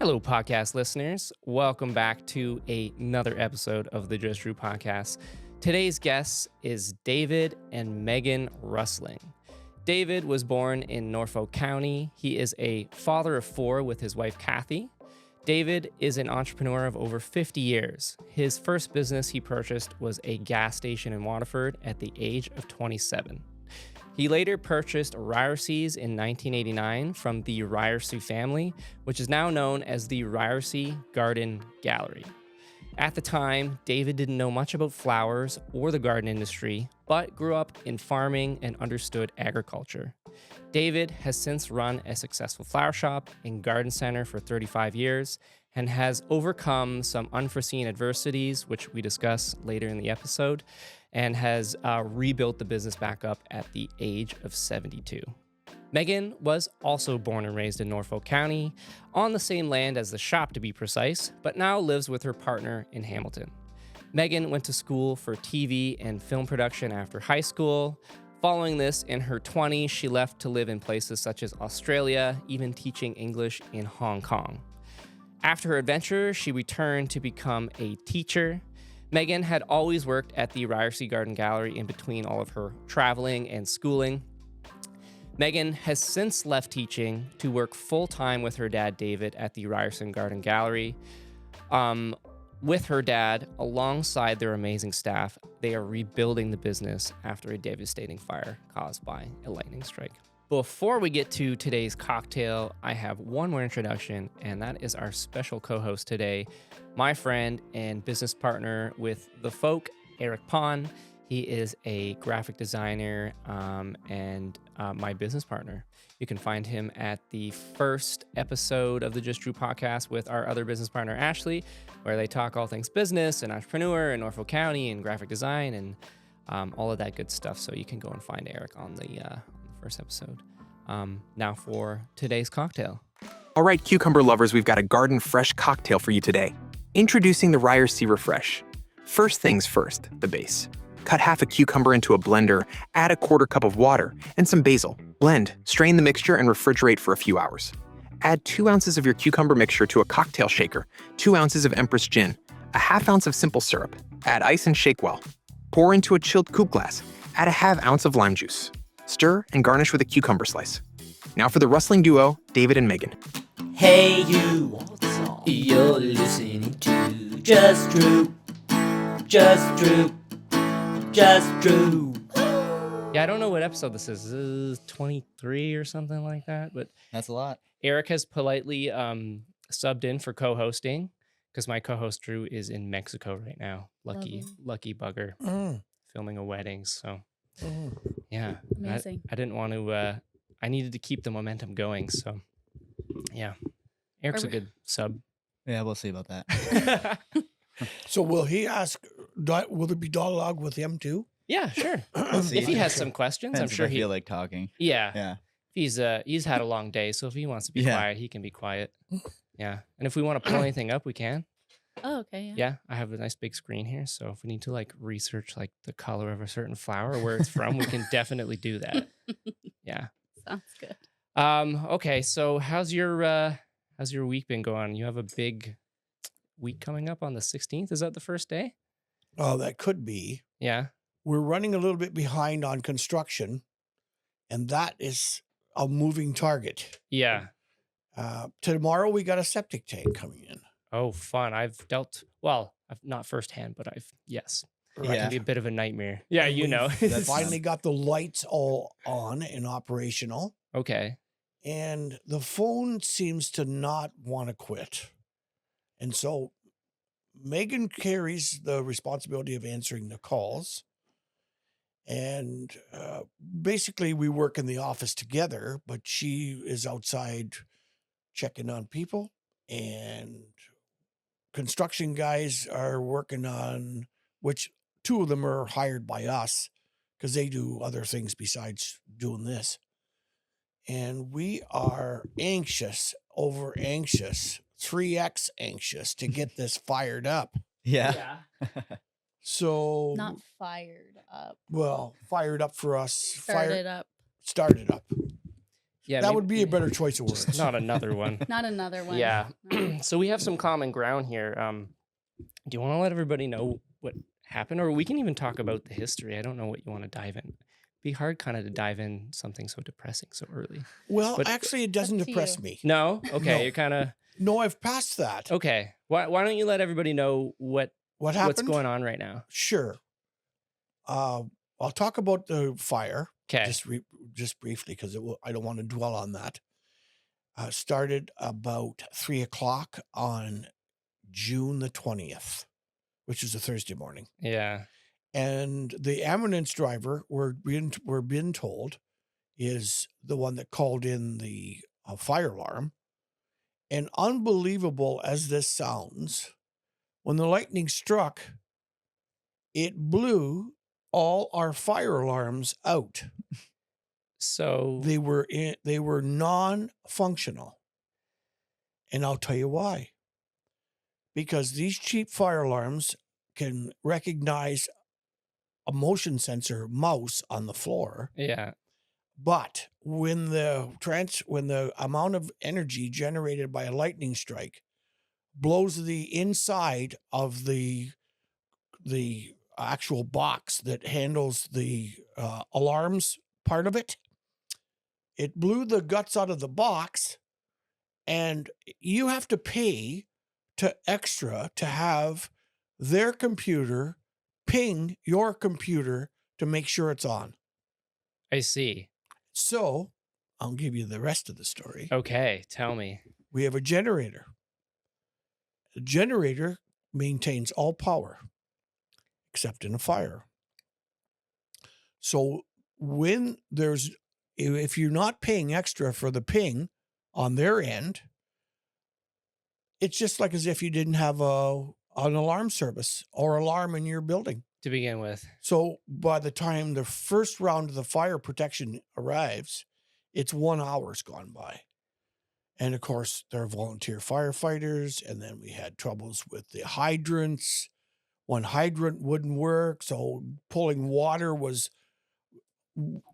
Hello, podcast listeners. Welcome back to another episode of the Just Drew podcast. Today's guest is David and Megan Rusling. David was born in Norfolk County. He is a father of four with his wife, Cathy. David is an entrepreneur of over 50 years. His first business he purchased was a gas station in Waterford at the age of 27. He later purchased Ryerse's in 1989 from the Ryerse family, which is now known as the Ryerse Garden Gallery. At the time, David didn't know much about flowers or the garden industry, but grew up in farming and understood agriculture. David has since run a successful flower shop and garden center for 35 years and has overcome some unforeseen adversities, which we discuss later in the episode, and has rebuilt the business back up at the age of 72. Megan was also born and raised in Norfolk County, on the same land as the shop to be precise, but now lives with her partner in Hamilton. Megan went to school for TV and film production after high school. Following this, in her 20s, she left to live in places such as Australia, even teaching English in Hong Kong. After her adventure, she returned to become a teacher. Megan had always worked at the Ryerse Garden Gallery in between all of her traveling and schooling. Megan has since left teaching to work full-time with her dad, David, at the Ryerse Garden Gallery. With her dad, alongside their amazing staff, they are rebuilding the business after a devastating fire caused by a lightning strike. Before we get to today's cocktail, I have one more introduction, and that is our special co-host today, my friend and business partner with The Folk, Eric Pon. He is a graphic designer and my business partner. You can find him at the first episode of the Just Drew podcast with our other business partner, Ashley, where they talk all things business and entrepreneur and Norfolk County and graphic design and all of that good stuff. So you can go and find Eric on the first episode. Now for today's cocktail. All right, cucumber lovers, we've got a garden fresh cocktail for you today. Introducing the Ryerse Refresh. First things first, the base. Cut half a cucumber into a blender, add a quarter cup of water, and some basil. Blend, strain the mixture, and refrigerate for a few hours. Add 2 ounces of your cucumber mixture to a cocktail shaker, 2 ounces of Empress gin, a half ounce of simple syrup. Add ice and shake well. Pour into a chilled coupe glass. Add a half ounce of lime juice. Stir and garnish with a cucumber slice. Now for the Rusling duo, David and Megan. Hey you, you're listening to Just Drew, Just Drew, Just Drew. Yeah, I don't know what episode this is. This is 23 or something like that, but That's a lot. Eric has politely subbed in for co-hosting because my co-host Drew is in Mexico right now. Lucky bugger, filming a wedding. So yeah, Amazing. I didn't want to. I needed to keep the momentum going. So yeah, Eric's a good sub. Yeah, we'll see about that. So will he ask, will there be dialogue with him too? Yeah, sure. see. If he has some questions, I'm Depends sure if I feel like talking. Yeah. Yeah. He's had a long day, so if he wants to be quiet, he can be quiet. Yeah. And if we want to pull anything up, we can. Oh, okay. Yeah. Yeah, I have a nice big screen here, so if we need to like research like the color of a certain flower or where it's from, we can definitely do that. Yeah. Sounds good. Okay, so how's your week been going? You have a big week coming up on the 16th. Is that the first day? Oh, that could be. Yeah. We're running a little bit behind on construction, and that is a moving target. Yeah. Tomorrow we got a septic tank coming in. Oh, fun. I've not firsthand, but yes. Right. That can be a bit of a nightmare. Yeah, And you know. we've finally got the lights all on and operational, Okay. and the phone seems to not want to quit. And so Megan carries the responsibility of answering the calls. And basically we work in the office together, but she is outside checking on people, and construction guys are working on, which 2 of them are hired by us because they do other things besides doing this. And we are anxious, 3x anxious to get this fired up. Yeah. So Not fired up. well, fired up for us. Started up. Started up. Yeah, that maybe- would be a better choice of words. Not another one. Not another one. Yeah. No. So we have some common ground here. Do you want to let everybody know what happened, or we can even talk about the history? I don't know what you want to dive in. Be hard kind of to dive in something so depressing so early. Well, But- actually, it doesn't Up to depress you. me. No? Okay, No. you're kind of No, I've passed that. okay. Why don't you let everybody know What happened? what's going on right now? Sure. I'll talk about the fire Okay. just briefly because I don't want to dwell on that. Started about 3:00 on June the 20th, which is a Thursday morning. Yeah. And the ambulance driver, we're being told, is the one that called in the fire alarm. And unbelievable as this sounds, when the lightning struck, it blew all our fire alarms out. So They were non-functional. And I'll tell you why. Because these cheap fire alarms can recognize a motion sensor mouse on the floor. yeah. But when the amount of energy generated by a lightning strike blows the inside of the actual box that handles the alarms part of it, it blew the guts out of the box, and you have to pay extra to have their computer ping your computer to make sure it's on. I see. So I'll give you the rest of the story. Okay, tell me. We have a generator. The generator maintains all power except in a fire. So if you're not paying extra for the ping on their end, it's just like as if you didn't have an alarm service or alarm in your building. To begin with. So by the time the first round of the fire protection arrives, it's 1 hour's gone by. And of course, they're volunteer firefighters. And then we had troubles with the hydrants. One hydrant wouldn't work. So pulling water was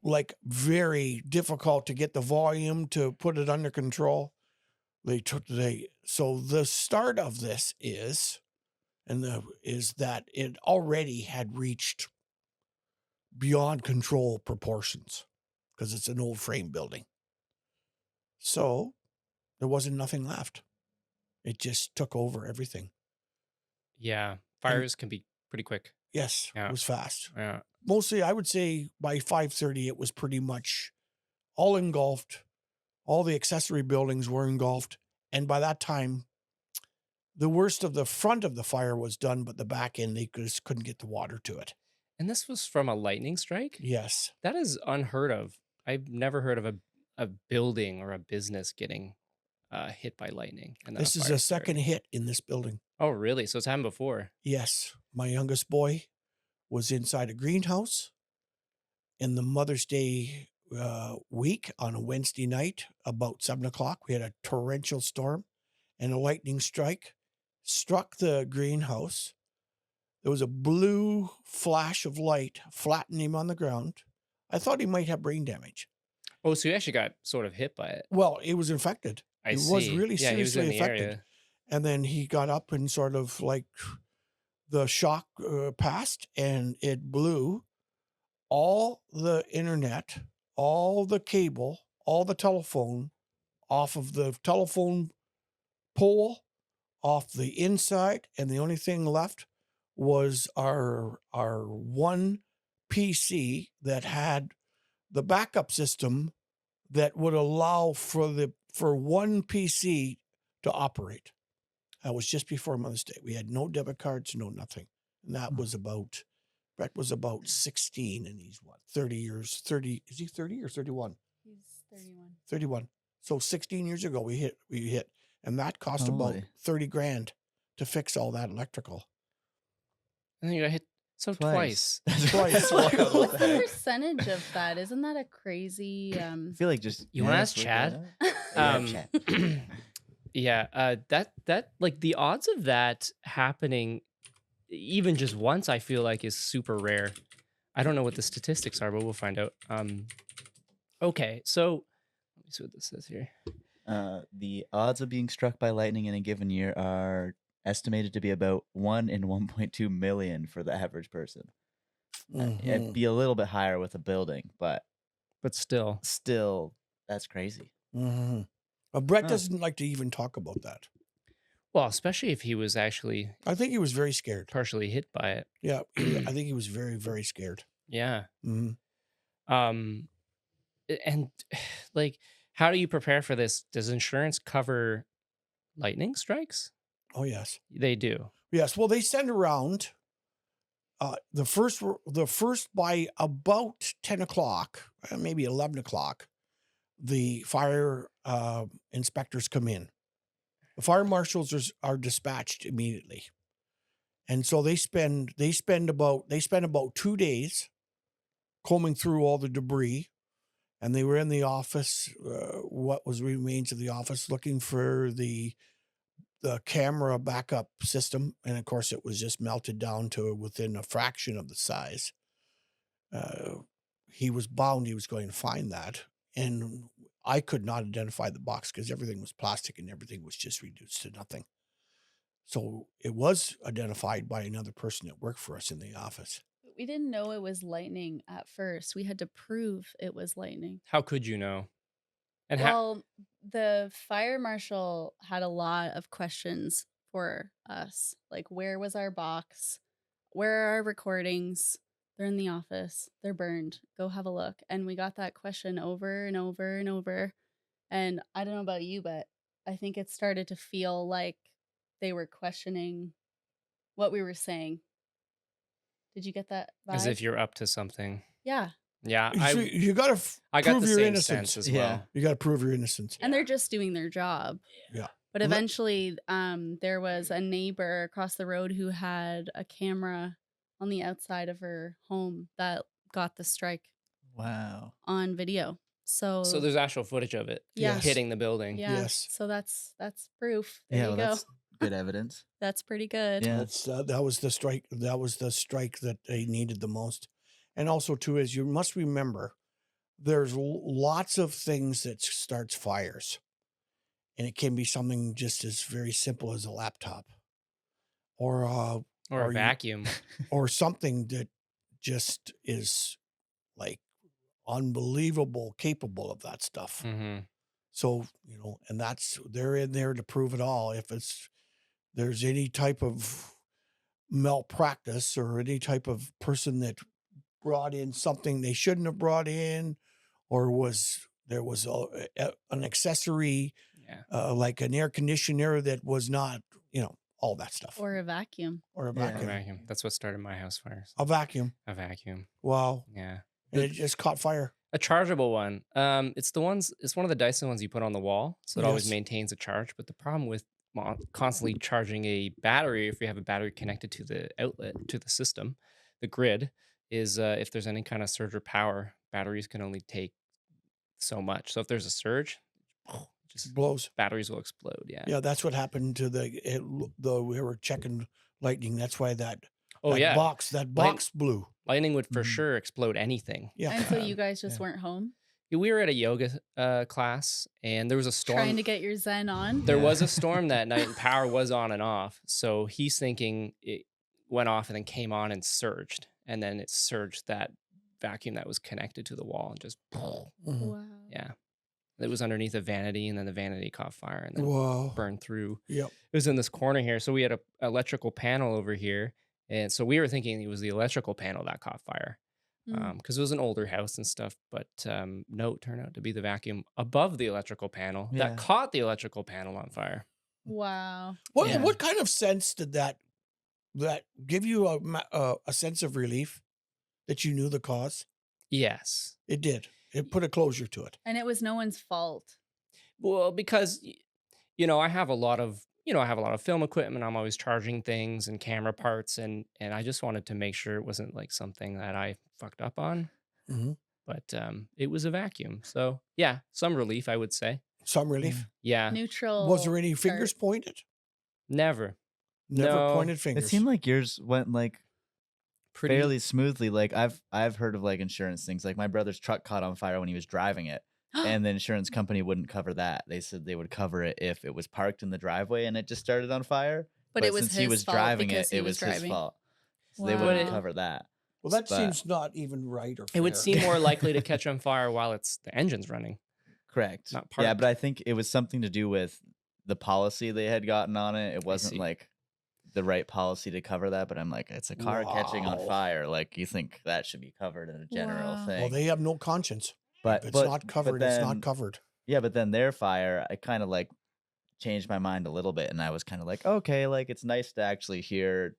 like very difficult to get the volume to put it under control. So the start of this is that it already had reached beyond control proportions because it's an old frame building. So there wasn't nothing left. It just took over everything. Yeah. Fires can be pretty quick. Yes, Yeah. It was fast. Yeah. Mostly, I would say by 5:30, it was pretty much all engulfed. All the accessory buildings were engulfed. And by that time, the worst of the front of the fire was done, but the back end, they just couldn't get the water to it. And this was from a lightning strike? Yes. That is unheard of. I've never heard of a building or a business getting hit by lightning. And then This a is fire a second started. hit in this building. Oh, really? So it's happened before. Yes. My youngest boy was inside a greenhouse in the Mother's Day week on a Wednesday night about 7:00. We had a torrential storm and a lightning strike struck the greenhouse. There was a blue flash of light flattening him on the ground. I thought he might have brain damage. Oh, so you actually got sort of hit by it. Well, it was infected. I It see. was really Yeah, he was in seriously the affected. area. And then he got up and sort of like the shock passed, and it blew all the internet, all the cable, all the telephone off of the telephone pole, off the inside, and the only thing left was our one PC that had the backup system that would allow for one PC to operate. That was just before Mother's Day. We had no debit cards, no nothing. And that was Brett was about 16, and he's 30 years, is he 30 or 31? He's 31. 31. So 16 years ago we hit, and that cost about Holy. 30 grand to fix all that electrical. And then you got hit twice. Twice. What's What the the heck? percentage of that? Isn't that a crazy? I feel like just You wanna yeah, ask let's look Chad? that up. Yeah, Chad. Yeah, that like the odds of that happening even just once, I feel like is super rare. I don't know what the statistics are, but we'll find out. Okay, so let me me see what this says here. The odds of being struck by lightning in a given year are estimated to be about 1 in 1.2 million for the average person. It'd be a little bit higher with a building, but still, that's crazy. Brett Huh. doesn't like to even talk about that. well, especially if he was actually I think he was very scared. partially hit by it. Yeah, I think he was very, very scared. Yeah. hmm And like, how do you prepare for this? Does insurance cover lightning strikes? Oh yes, They do. yes. Well, they send around the first by about 10 o'clock, maybe 11 o'clock. The fire inspectors come in. The fire marshals are dispatched immediately, and so they spend about 2 days combing through all the debris. And they were in the office, what was remains of the office, looking for the camera backup system, and of course, it was just melted down to within a fraction of the size. He was bound he was going to find that, and I could not identify the box because everything was plastic and everything was just reduced to nothing. So it was identified by another person that worked for us in the office. We didn't know it was lightning at first. We had to prove it was lightning. How could you know? And Well, the fire marshal had a lot of questions for us. Like, where was our box? Where are our recordings? They're in the office. They're burned. Go have a look. And we got that question over and over and over. And I don't know about you, but I think it started to feel like they were questioning what we were saying. Did you get that vibe? as if you're up to something. Yeah. Yeah, You got to I got prove the your same innocence. sense as Yeah. well. You got to prove your innocence. And they're just doing their job. Yeah. But Well, that- eventually, there was a neighbor across the road who had a camera on the outside of her home that got the strike Wow. on video. So So there's actual footage of it yeah, hitting the building. yeah. Yes. So that's proof. There Yeah, you well, go. that's good evidence. That's pretty good. Yeah. That's that was the strike. That was the strike that they needed the most. And also, too, as you must remember, there's lots of things that starts fires, and it can be something just as very simple as a laptop, or Or Are a you- vacuum. or something that just is like unbelievable capable of that stuff. hmm So, and they're in there to prove it all. If there's any type of malpractice or any type of person that brought in something they shouldn't have brought in, or there was an accessory, Yeah. like an air conditioner that was not, all that stuff. Or a vacuum. Or a Yeah. A vacuum. vacuum. That's what started my house fires. A vacuum. A vacuum. Wow. Yeah. And it just caught fire. A chargeable one. It's one of the Dyson ones you put on the wall, so it always Yes. maintains a charge. But the problem with constantly charging a battery, if you have a battery connected to the outlet, to the system, the grid, is if there's any kind of surge or power, batteries can only take so much. So if there's a surge, just Blows. batteries will explode. Yeah. Yeah, that's what happened to we were checking lightning. That's why that box blew. Lightning would for Mhm. sure explode anything. Yeah. And so you guys just Yeah. weren't home We were at a yoga class, and there was a storm. trying to get your zen on. There Yeah. was a storm that night, and power was on and off. So he's thinking it went off and then came on and surged, and then it surged that vacuum that was connected to the wall and just Mhm. Wow. yeah. It was underneath a vanity, and then the vanity caught fire and then Whoa. burned through. Yep. It was in this corner here, so we had a electrical panel over here, and so we were thinking it was the electrical panel that caught fire. Mm. Because it was an older house and stuff, but no, it turned out to be the vacuum above the electrical panel Yeah. that caught the electrical panel on fire. Wow. What Yeah. what kind of sense did that give you a sense of relief that you knew the cause? Yes. It did. It put a closure to it. And it was no one's fault. Well, because I have a lot of film equipment. I'm always charging things and camera parts, and I just wanted to make sure it wasn't like something that I fucked up on. Mhm. But it was a vacuum, so yeah, some relief, I would say. Some relief. Yeah, Neutral. Was there any fingers start. pointed? never. Never No. pointed It fingers. seemed like yours went like Pretty fairly smoothly. Like I've heard of like insurance things. Like my brother's truck caught on fire when he was driving it, and the insurance company wouldn't cover that. They said they would cover it if it was parked in the driveway and it just started on fire. But it was since he his was fault driving because it, he it was was his driving. fault. So they wouldn't Wow. cover that. Well, that But- seems not even right or fair. It would seem more likely to catch on fire while the engine's running. Correct. Not Yeah, parked. but I think it was something to do with the policy they had gotten on it. It wasn't see. like the right policy to cover that, but I'm like, it's a car catching on Wow. fire. Like, you think that should be covered in a general Wow. thing. Well, they have no conscience. but If it's but- not but covered, it's then- not covered. Yeah, but then their fire, I kind of like changed my mind a little bit, and I was kind of like, okay, like it's nice to actually hear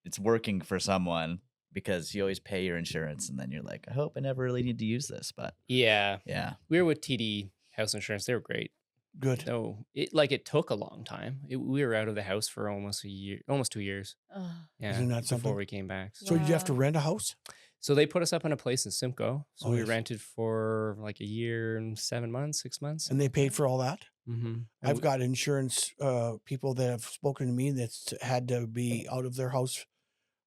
it's working for someone, because you always pay your insurance, and then you're like, I hope I never really need to use this. But Yeah. yeah, We were with TD House Insurance. They were great. Good. No, it took a long time. We were out of the house for almost a year, almost 2 years. Ugh. Yeah. Isn't that before something? we came back. So you have to Wow. rent a house? So they put us up in a place in Simcoe. So Oh, we yes. rented for like a year and 7 months, 6 months. And they paid for all that? Mm-hmm. I've got insurance people that have spoken to me that's had to be out of their house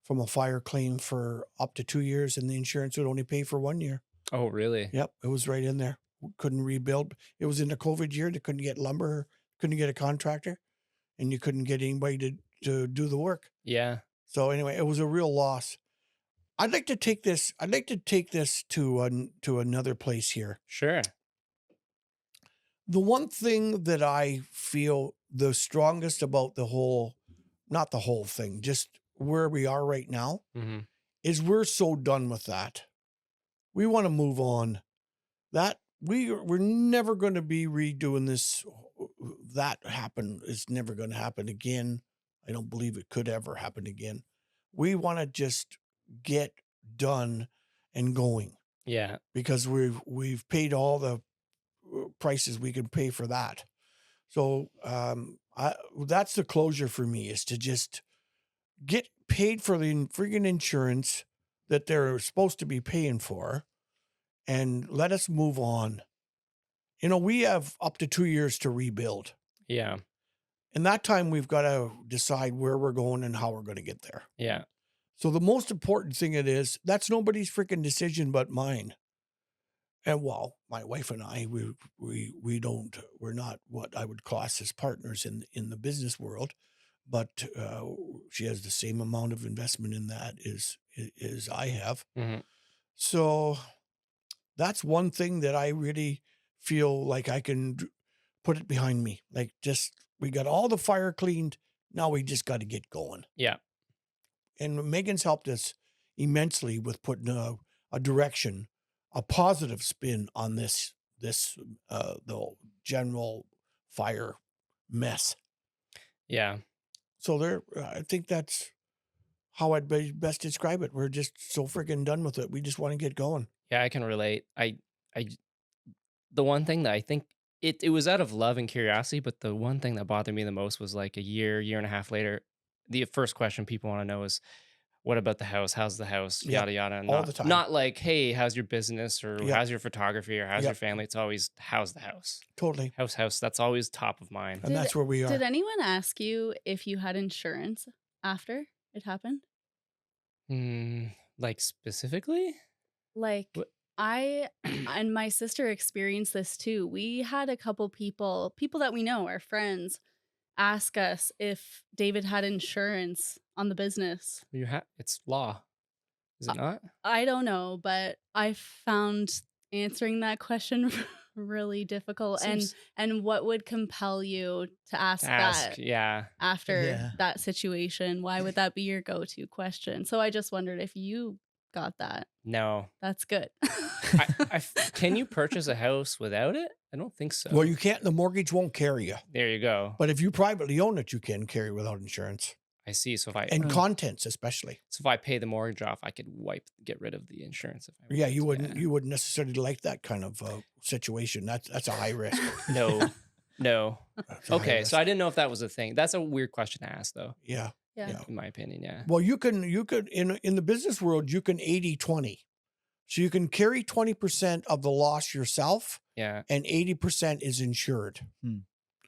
from a fire claim for up to 2 years, and the insurance would only pay for 1 year. Oh, really? Yep, it was right in there. Couldn't rebuild. It was in the COVID year. They couldn't get lumber, couldn't get a contractor, and you couldn't get anybody to do the work. Yeah. So anyway, it was a real loss. I'd like to take this to another place here. Sure. The one thing that I feel the strongest about not the whole thing, just where we are right now, Mm-hmm. is we're so done with that. We want to move on. That we're never going to be redoing this. That happened. It's never going to happen again. I don't believe it could ever happen again. We want to just get done and going, Yeah. because we've paid all the prices we can pay for that. So that's the closure for me, is to just get paid for the friggin' insurance that they're supposed to be paying for, and let us move on. We have up to 2 years to rebuild. Yeah. In that time, we've got to decide where we're going and how we're going to get there. Yeah. So the most important thing that's nobody's freaking decision but mine. And well, my wife and I, we're not what I would class as partners in the business world, but she has the same amount of investment in that as I have. Mm-hmm. So that's one thing that I really feel like I can put it behind me. Like, just, we got all the fire cleaned. Now we just got to get going. Yeah. And Megan's helped us immensely with putting a direction, a positive spin on the general fire mess. Yeah. So I think that's how I'd best describe it. We're just so freaking done with it. We just want to get going. Yeah, I can relate. The one thing that I think it was out of love and curiosity, but the one thing that bothered me the most was like a year and a half later, the first question people want to know is, what about the house? How's the house? Yeah, Yada yada. all the time. Not like, hey, how's your business, or Yeah. how's your photography, or how's Yeah. your family? It's always, how's the house? Totally. House. That's always top of mind. And that's where we are. Did anyone ask you if you had insurance after it happened? Like specifically? Like, What- I and my sister experienced this too. We had a couple people that we know, our friends, ask us if David had insurance on the business. It's law, is it not? I don't know, but I found answering that question really difficult. Seems- And what would compel you to ask that Yeah. after Yeah. that situation? Why would that be your go-to question? So I just wondered if you got that. No. That's good. Can you purchase a house without it? I don't think so. Well, you can't. The mortgage won't carry you. There you go. But if you privately own it, you can carry without insurance. I see. So And contents, especially. if I pay the mortgage off, I could get rid of the insurance. If I Yeah, wanted you to, wouldn't. You wouldn't necessarily like that kind of situation. That's a high risk. No. That's a high Okay, risk. so I didn't know if that was a thing. That's a weird question to ask, though. Yeah. Yeah. In my opinion, yeah. Well, you could in the business world, you can 80-20. So you can carry 20% of the loss yourself, Yeah. and 80% is insured.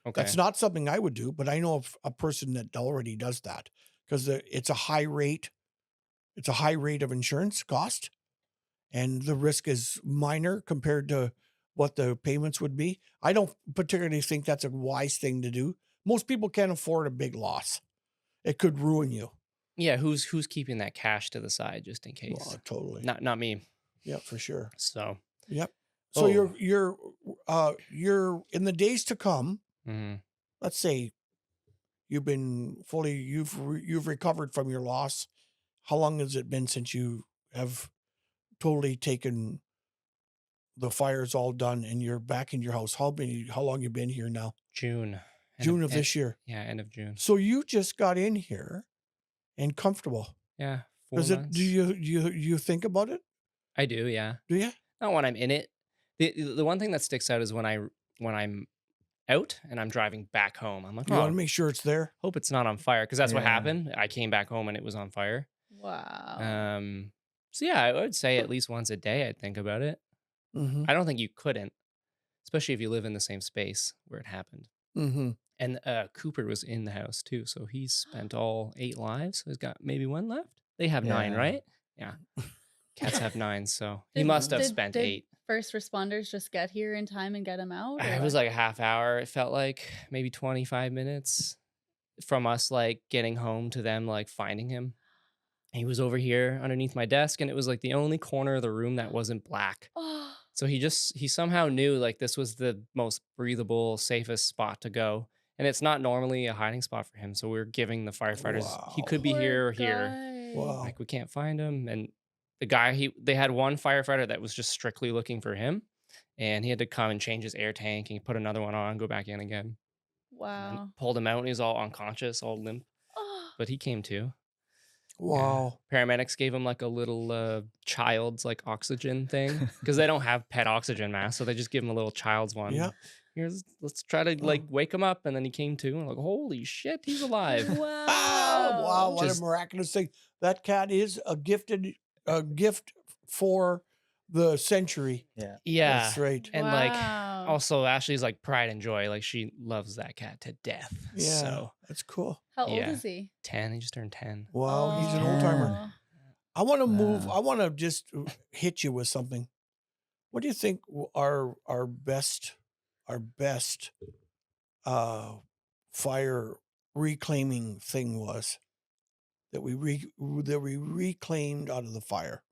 Okay. That's not something I would do, but I know of a person that already does that, because it's a high rate. It's a high rate of insurance cost, and the risk is minor compared to what the payments would be. I don't particularly think that's a wise thing to do. Most people can't afford a big loss. It could ruin you. Yeah, who's keeping that cash to the side just in case? Oh, totally. Not me. Yeah, for sure. So. Yep. So Oh. you're in the days to come. Mm-hmm. Let's say you've recovered from your loss. How long has it been since you have totally taken the fire's all done and you're back in your house? How long you been here now? June Of this year. Yeah, end of June. So you just got in here and comfortable. Yeah, 4 Does months. it? Do you think about it? I do, yeah. Do you? Not when I'm in it. The one thing that sticks out is when I'm out and I'm driving back home. I'm like, You want oh, to make sure it's there. hope it's not on fire, because that's what Yeah. happened. I came back home and it was on fire. Wow. So yeah, I would say at least once a day I'd think about it. Mm-hmm. I don't think you couldn't, especially if you live in the same space where it happened. Mm-hmm. And Cooper was in the house too, so he's spent all 8 lives. So he's got maybe 1 left. They have 9, Yeah. right? Yeah. Cats have 9, so he Did- must have did- spent did 8. First responders just get here in time and get him out? or It was what? like a half hour. It felt like maybe 25 minutes from us like getting home to them like finding him. He was over here underneath my desk, and it was like the only corner of the room that wasn't black. Oh, So he somehow knew like this was the most breathable, safest spot to go. And it's not normally a hiding spot for him. So we're giving the firefighters, he Wow. could be poor here or here. guy. Wow. Like, we can't find him. And the guy, they had one firefighter that was just strictly looking for him. And he had to come and change his air tank and put another one on, go back in again. And Wow. pulled him out, and he was all unconscious, all limp. Oh, But he came to. Wow. Paramedics gave him like a little child's like oxygen thing, because they don't have pet oxygen masks, so they just give him a little child's one. Yeah. Let's try to like wake him up, and then he came to, and like, holy shit, he's alive. wow. Oh, wow. What Just- a miraculous thing. That cat is a gift for the century. Yeah. Yeah, That's right. and like Wow. also Ashley's like pride and joy, like she loves that cat to death. Yeah. So That's cool. How old yeah. is he? 10, he just turned 10. Wow. He's an old timer. Oh. I want to move. Wow. I want to just hit you with something. What do you think our best fire reclaiming thing was that we reclaimed out of the fire?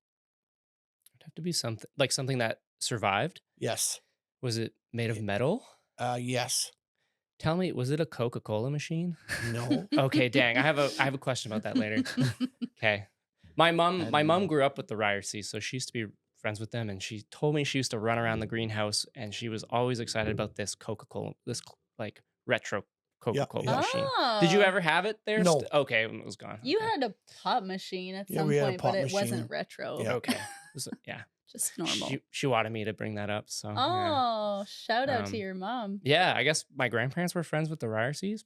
It'd have to be something that survived. Yes. Was it made of metal? Yes. Tell me, was it a Coca-Cola machine? No. Okay, dang. I have a question about that later. Okay. My mom don't know. grew up with the Ryerse, so she used to be friends with them, and she told me she used to run around the greenhouse, and she was always excited about this Coca-Cola, this like retro Coca-Cola yeah. machine. Did you Oh. ever have it there? No. Okay, it was gone. You Okay. had a pop machine at Yeah, some we had a point, pop but it machine. wasn't retro. Yeah. Okay. Yeah. Just normal. She wanted me to bring that up, so yeah. Oh, shout out to Um, your mom. Yeah, I guess my grandparents were friends with the Ryerses.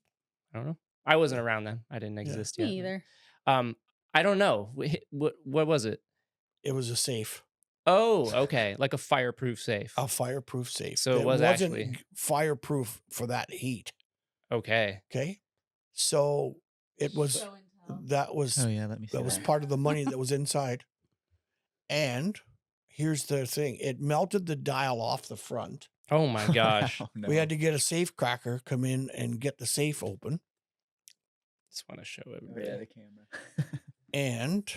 I don't know. I wasn't around then. I didn't exist yet. Me either. I don't know. What was it? It was a safe, Oh, okay. Like a fireproof safe. a fireproof safe. So it was wasn't actually- fireproof for that heat. Okay. Okay. So it was. Show and tell. That was Oh yeah, let me see. that was that. part of the money that was inside. And here's the thing: it melted the dial off the front. Oh my gosh. Oh, no. We had to get a safe cracker come in and get the safe open. Just want to show Oh, everybody. yeah, the camera. And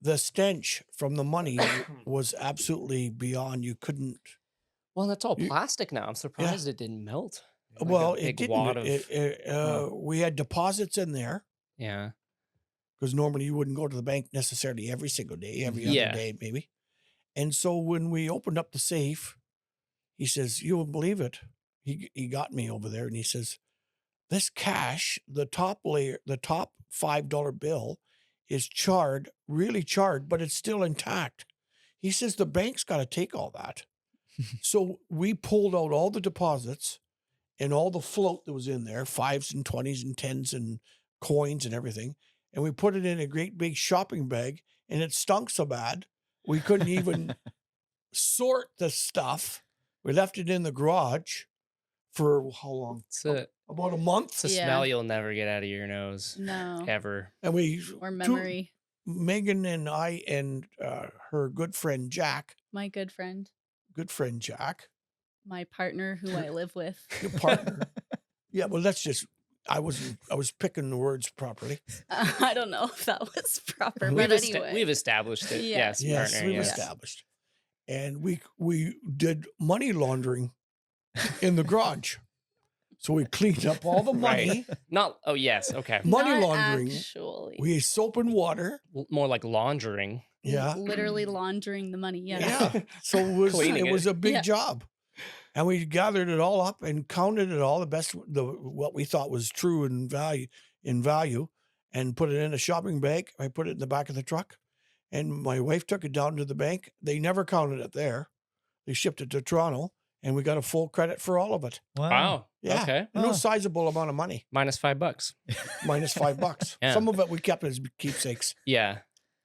the stench from the money was absolutely beyond. You couldn't. Well, that's all You- plastic now. I'm surprised it didn't melt. Like a well, it big didn't. wad We had deposits in there Yeah. because normally you wouldn't go to the bank necessarily every single day, every Yeah. other day maybe. And so when we opened up the safe, he says, "You won't believe it." He got me over there and he says, "This cash, the top $5 bill is charred, really charred, but it's still intact." He says, "The bank's got to take all that." So we pulled out all the deposits and all the float that was in there, 5s and 20s and 10s and coins and everything. And we put it in a great big shopping bag, and it stunk so bad we couldn't even sort the stuff. We left it in the garage for how long? About a month. It's a Yeah. smell you'll never get out of your nose. No. Ever. And we Or memory. Megan and I and her good friend Jack My good friend. good friend Jack, My partner who I live with. your partner. Yeah, well, that's just I was picking the words properly. I don't know if that was proper, We've, but anyway. we've established it. Yeah. Yes, Yes, partner. we've Yes. established. And we did money laundering in the garage. So we cleaned up all the money. Not. Oh yes. Okay. Money Not laundering. Actually. We used soap and water. More like laundering. Yeah. Literally laundering the money. Yeah. Yeah. So Cleaning it was it. a big Yeah. job. And we gathered it all up and counted it all, what we thought was true in value, and put it in a shopping bag. I put it in the back of the truck, and my wife took it down to the bank. They never counted it there. They shipped it to Toronto, and we got a full credit for all of it. Wow. Yeah. Okay. No sizable amount of money, Minus $5. minus $5. Yeah. Some of it we kept as keepsakes. Yeah.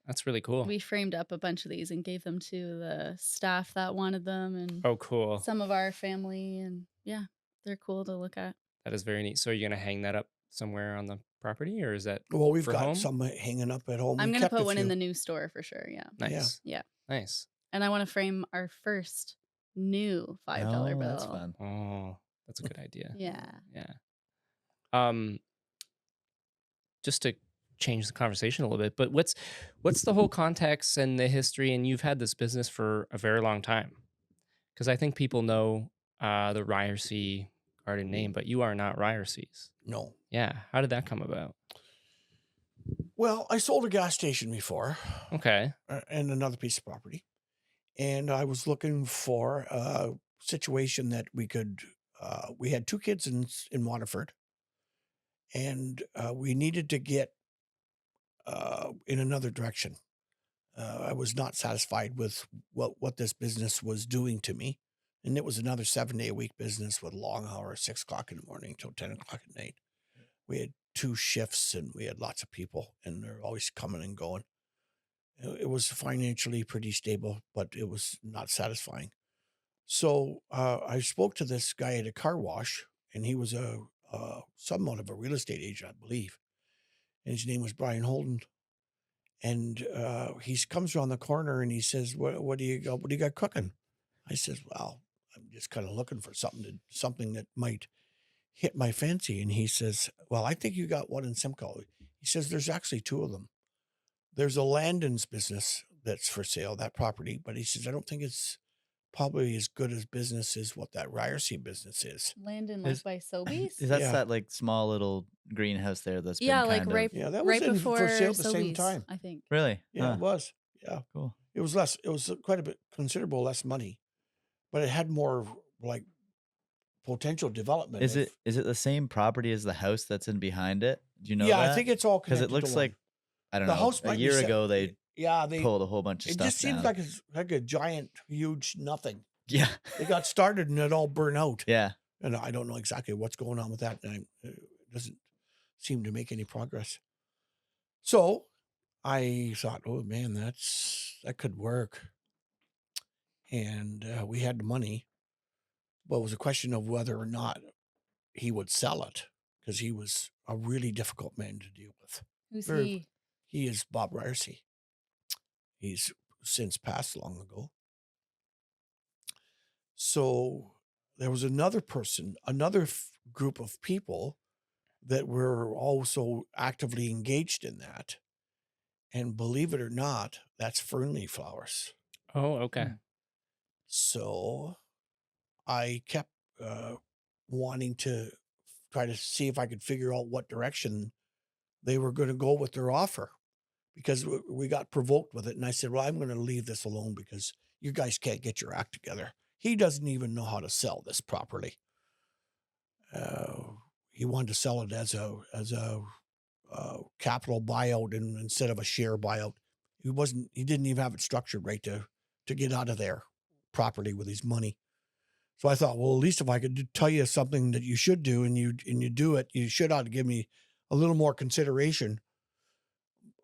That's really cool. We framed up a bunch of these and gave them to the staff that wanted them and Oh, cool. some of our family. And yeah, they're cool to look at. That is very neat. So are you going to hang that up somewhere on the property, or is that Well, we've for got home? some hanging up at home. I'm We going to kept a put one in few. the new store for sure. Yeah. Nice? Yeah. Nice. And I want to frame our first new $5 bill. That's fun. Oh, that's a good idea. Yeah. Yeah. Just to change the conversation a little bit, but what's the whole context and the history? And you've had this business for a very long time, because I think people know the Ryerse Garden name, but you are not Ryerse's. No. Yeah. How did that come about? Well, I sold a gas station before. Okay. And another piece of property. And I was looking for a situation that we could, we had 2 kids in Waterford, and we needed to get in another direction. I was not satisfied with what this business was doing to me. And it was another 7-day-a-week business with long hours, 6 o'clock in the morning till 10 o'clock at night. We had 2 shifts and we had lots of people, and they're always coming and going. It was financially pretty stable, but it was not satisfying. So I spoke to this guy at a car wash, and he was somewhat of a real estate agent, I believe. And his name was Brian Holden. And he comes around the corner and he says, "What do you got cooking?" I says, "Well, I'm just kind of looking for something that might hit my fancy." And he says, "Well, I think you got one in Simcoe." He says, "There's actually 2 of them. There's a Landon's business that's for sale, that property, but he says, I don't think it's probably as good as business as what that Ryerse business is." Landon, Is- like by Sobeys? Is that Yeah. that like small little greenhouse there that's Yeah, been like kind right, of... Yeah, that was right in before for sale at the same Sobeys, time. I think. Really? Yeah, Huh, it was. Yeah. cool. It was less. It was quite a bit considerable less money, but it had more like potential development. Is it the same property as the house that's in behind it? Do you know Yeah, that? I think it's all because connected. it looks to like one. I don't The know. house A might be year set- ago they they pulled a whole bunch of It stuff just seems down. like a giant, huge nothing. Yeah, They got started and it all burned out. yeah. And I don't know exactly what's going on with that. And it doesn't seem to make any progress. So I thought, oh man, that could work. And we had the money, but it was a question of whether or not he would sell it, because he was a really difficult man to deal with. Who's Very- he? He is Bob Ryerse. He's since passed long ago. So there was another person, another group of people that were also actively engaged in that. And believe it or not, that's Fernley flowers. Oh, okay. So I kept wanting to try to see if I could figure out what direction they were going to go with their offer, because we got provoked with it. And I said, well, I'm going to leave this alone because you guys can't get your act together. He doesn't even know how to sell this properly. He wanted to sell it as a capital buyout instead of a share buyout. He didn't even have it structured right to get out of their property with his money. So I thought, well, at least if I could tell you something that you should do and you do it, you should ought to give me a little more consideration.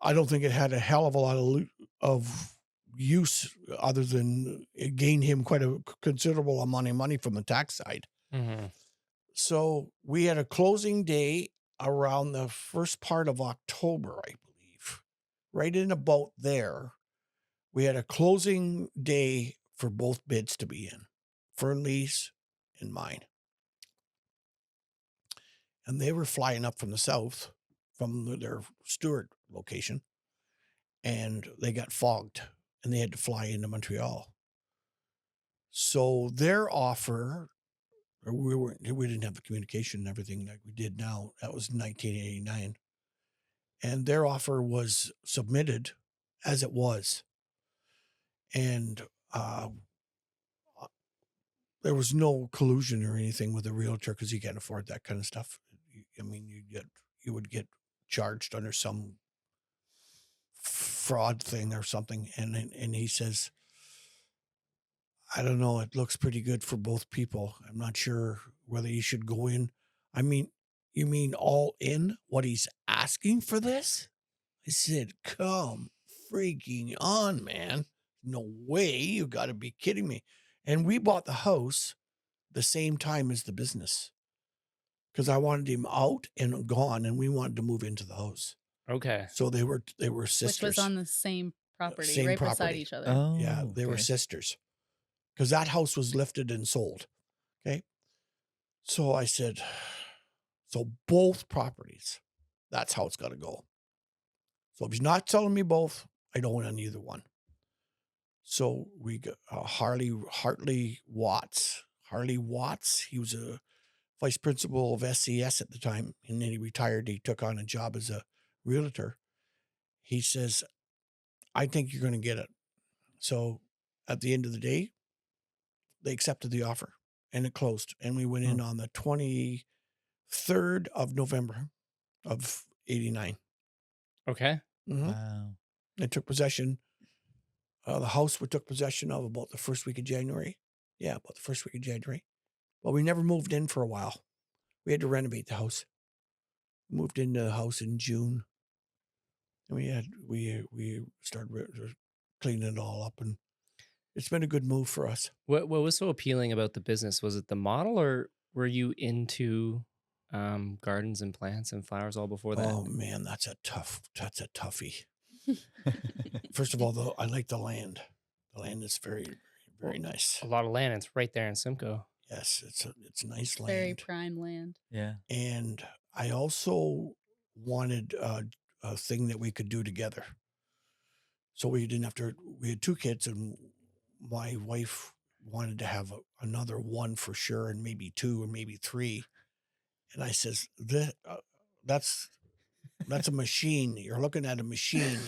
I don't think it had a hell of a lot of use other than it gained him quite a considerable amount of money from the tax side. Mm-hmm. So we had a closing day around the first part of October, I believe, right in about there. We had a closing day for both bids to be in, Fernley's and mine. And they were flying up from the south, from their Stewart location, and they got fogged, and they had to fly into Montreal. So their offer, we didn't have the communication and everything like we did now. That was 1989. And their offer was submitted as it was. And there was no collusion or anything with the realtor because you can't afford that kind of stuff. I mean, you would get charged under some fraud thing or something. And he says, I don't know, it looks pretty good for both people. I'm not sure whether you should go in. I mean, you mean all in what he's asking for this? I said, come freaking on, man. No way. You got to be kidding me. And we bought the house the same time as the business because I wanted him out and gone, and we wanted to move into the house. Okay. So they were sisters. Which was on the same property, Same right beside property. each other. Oh, Yeah, they were okay. sisters because that house was lifted and sold. Okay. So I said, so both properties, that's how it's got to go. So if he's not selling me both, I don't want either one. So we got Hartley Watts. Harley Watts, he was a vice principal of SCS at the time, and then he retired. He took on a job as a realtor. He says, I think you're going to get it. So at the end of the day, they accepted the offer and it closed. And we went in on the 23rd of November of 89. Okay. Mm-hmm. Wow. They took possession. The house we took possession of about the first week of January. Yeah, about the first week of January. But we never moved in for a while. We had to renovate the house. Moved into the house in June. And we started cleaning it all up, and it's been a good move for us. What was so appealing about the business? Was it the model, or were you into gardens and plants and flowers all before that? Oh man, that's a toughie. First of all, though, I like the land. The land is very, very nice. A lot of land. It's right there in Simcoe. Yes, it's nice land. Very prime land. Yeah. And I also wanted a thing that we could do together. So we didn't have to, we had 2 kids, and my wife wanted to have another one for sure, and maybe 2 or maybe 3. And I says, that's a machine. You're looking at a machine.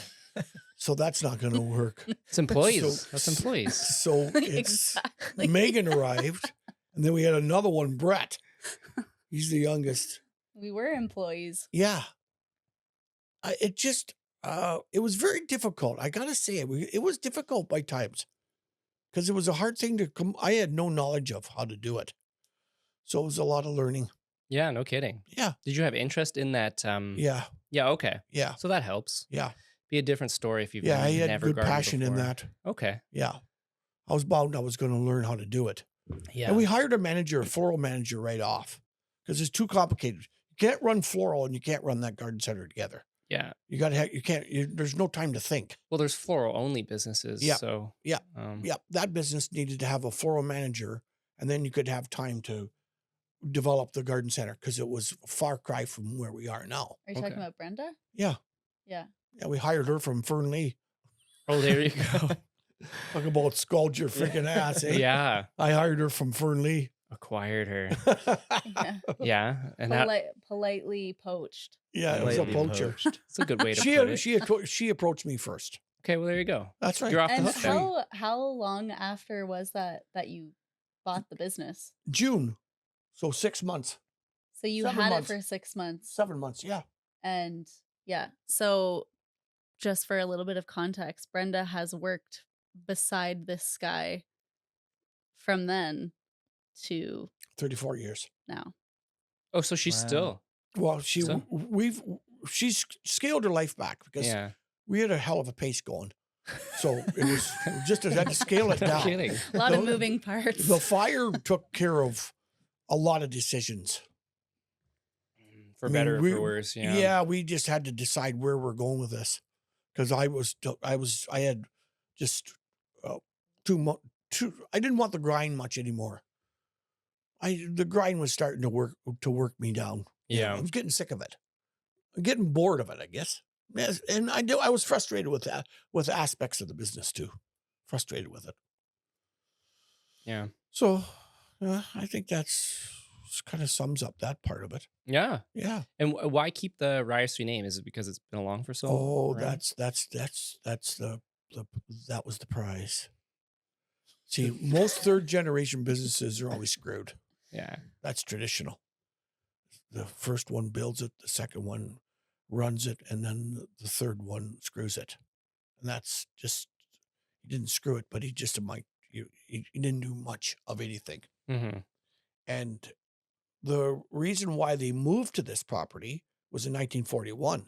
So that's not going to work. It's employees. So- That's employees. So it's Exactly. Megan arrived, and then we had another one, Brett. He's the youngest. We were employees. Yeah. It was very difficult. I got to say, it was difficult by times because it was a hard thing to come. I had no knowledge of how to do it. So it was a lot of learning. Yeah, no kidding. Yeah. Did you have interest in that? Yeah. Yeah, okay. Yeah. So that helps. Yeah. Be a different story if you've Yeah. I had never good gardened passion in before. that. Okay. Yeah. I was bound I was going to learn how to do it. Yeah. And we hired a floral manager right off because it's too complicated. You can't run floral and you can't run that garden center together. Yeah. You got to have, there's no time to think. Well, there's floral only businesses. Yeah. So Yeah. Yeah. That business needed to have a floral manager, and then you could have time to develop the garden center because it was a far cry from where we are now. Are you talking Okay. about Brenda? Yeah. Yeah. Yeah. We hired her from Fernley. Oh, there you go. Talk about scald your freaking ass, eh? Yeah. I hired her from Fernley. Acquired her. Yeah. Yeah. And that, Politely poached. Yeah, it was a Politely poacher. poached. that's a good way to put it. She approached me first. Okay, well, there you go. That's right. You're off the And hook then. how long after was that you bought the business? June. So 6 months. So you 7 had months. it for 6 months. 7 months. Yeah. And yeah, so just for a little bit of context, Brenda has worked beside this guy from then to 34 years. now. Oh, so she's Wow. still. Well, So? she's scaled her life back because Yeah. we had a hell of a pace going. So it was just as I had to scale it No down. kidding. A lot of The- moving parts. The fire took care of a lot of decisions. For I mean, better or we- for worse. Yeah. Yeah, we just had to decide where we're going with this because I had just I didn't want the grind much anymore. The grind was starting to work me down. Yeah. I was getting sick of it. I'm getting bored of it, I guess. Yes, and I was frustrated with that, with aspects of the business too. Frustrated with it. Yeah. So, I think that's kind of sums up that part of it. Yeah. Yeah. And why keep the Ryerse name? Is it because it's been along for so long? Oh, that was the prize. See, most third generation businesses are always screwed. Yeah. That's traditional. The first one builds it, the second one runs it, and then the third one screws it. And that's just, he didn't screw it, but he didn't do much of anything. Mm-hmm. And the reason why they moved to this property was in 1941,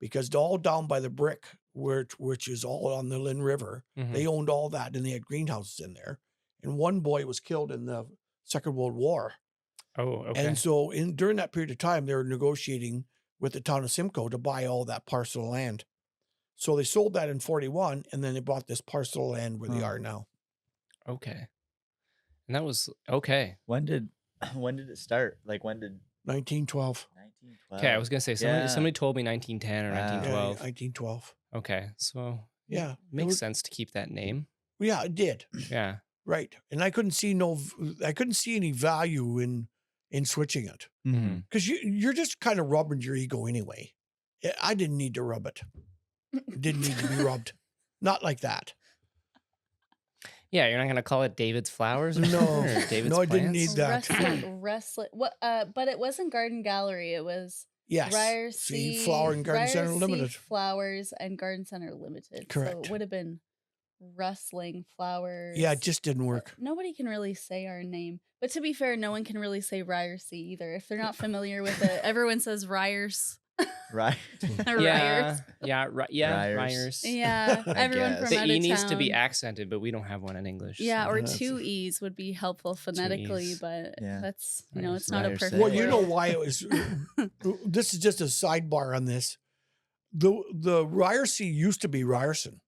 because all down by the brick, which is all on the Lynn River, Mm-hmm. they owned all that, and they had greenhouses in there. And one boy was killed in the Second World War. Oh, okay. And so during that period of time, they were negotiating with the town of Simcoe to buy all that parcel of land. So they sold that in 41, and then they bought this parcel of land where they are now. Okay. And that was okay. When did it start? Like when did 1912. 1912? Okay, I was gonna say somebody told me 1910 or Wow. 1912. 1912. Okay, so Yeah. makes sense to keep that name. Yeah, it did. Yeah. Right. And I couldn't see any value in switching it, Mm-hmm. because you're just kind of rubbing your ego anyway. I didn't need to rub it. It didn't need to be rubbed. Not like that. Yeah, you're not gonna call it David's Flowers? Or No. something, or David's No, I didn't Plants? need that. Wrestling. What? But it wasn't Garden Gallery. It was Yes. Ryerse See, Flower and Garden Center Ryerse Limited. Flowers and Garden Center Limited. So Correct. it would have been Rusling Flowers. Yeah, it just didn't work. Nobody can really say our name. But to be fair, no one can really say Ryerse either. If they're not familiar with it, everyone says Ryerse. Right. Yeah, Ryerse. Ryerse. Yeah, everyone guess. from The out E of needs to be town. accented, but we don't have one in English. Yeah, so- or That's- 2 E's would be helpful phonetically, E's. but Yeah. that's, Ryerse. it's not a Ryerse. perfect Well, you know word. why it was. This is just a sidebar on this. The Ryerse used to be Ryerson.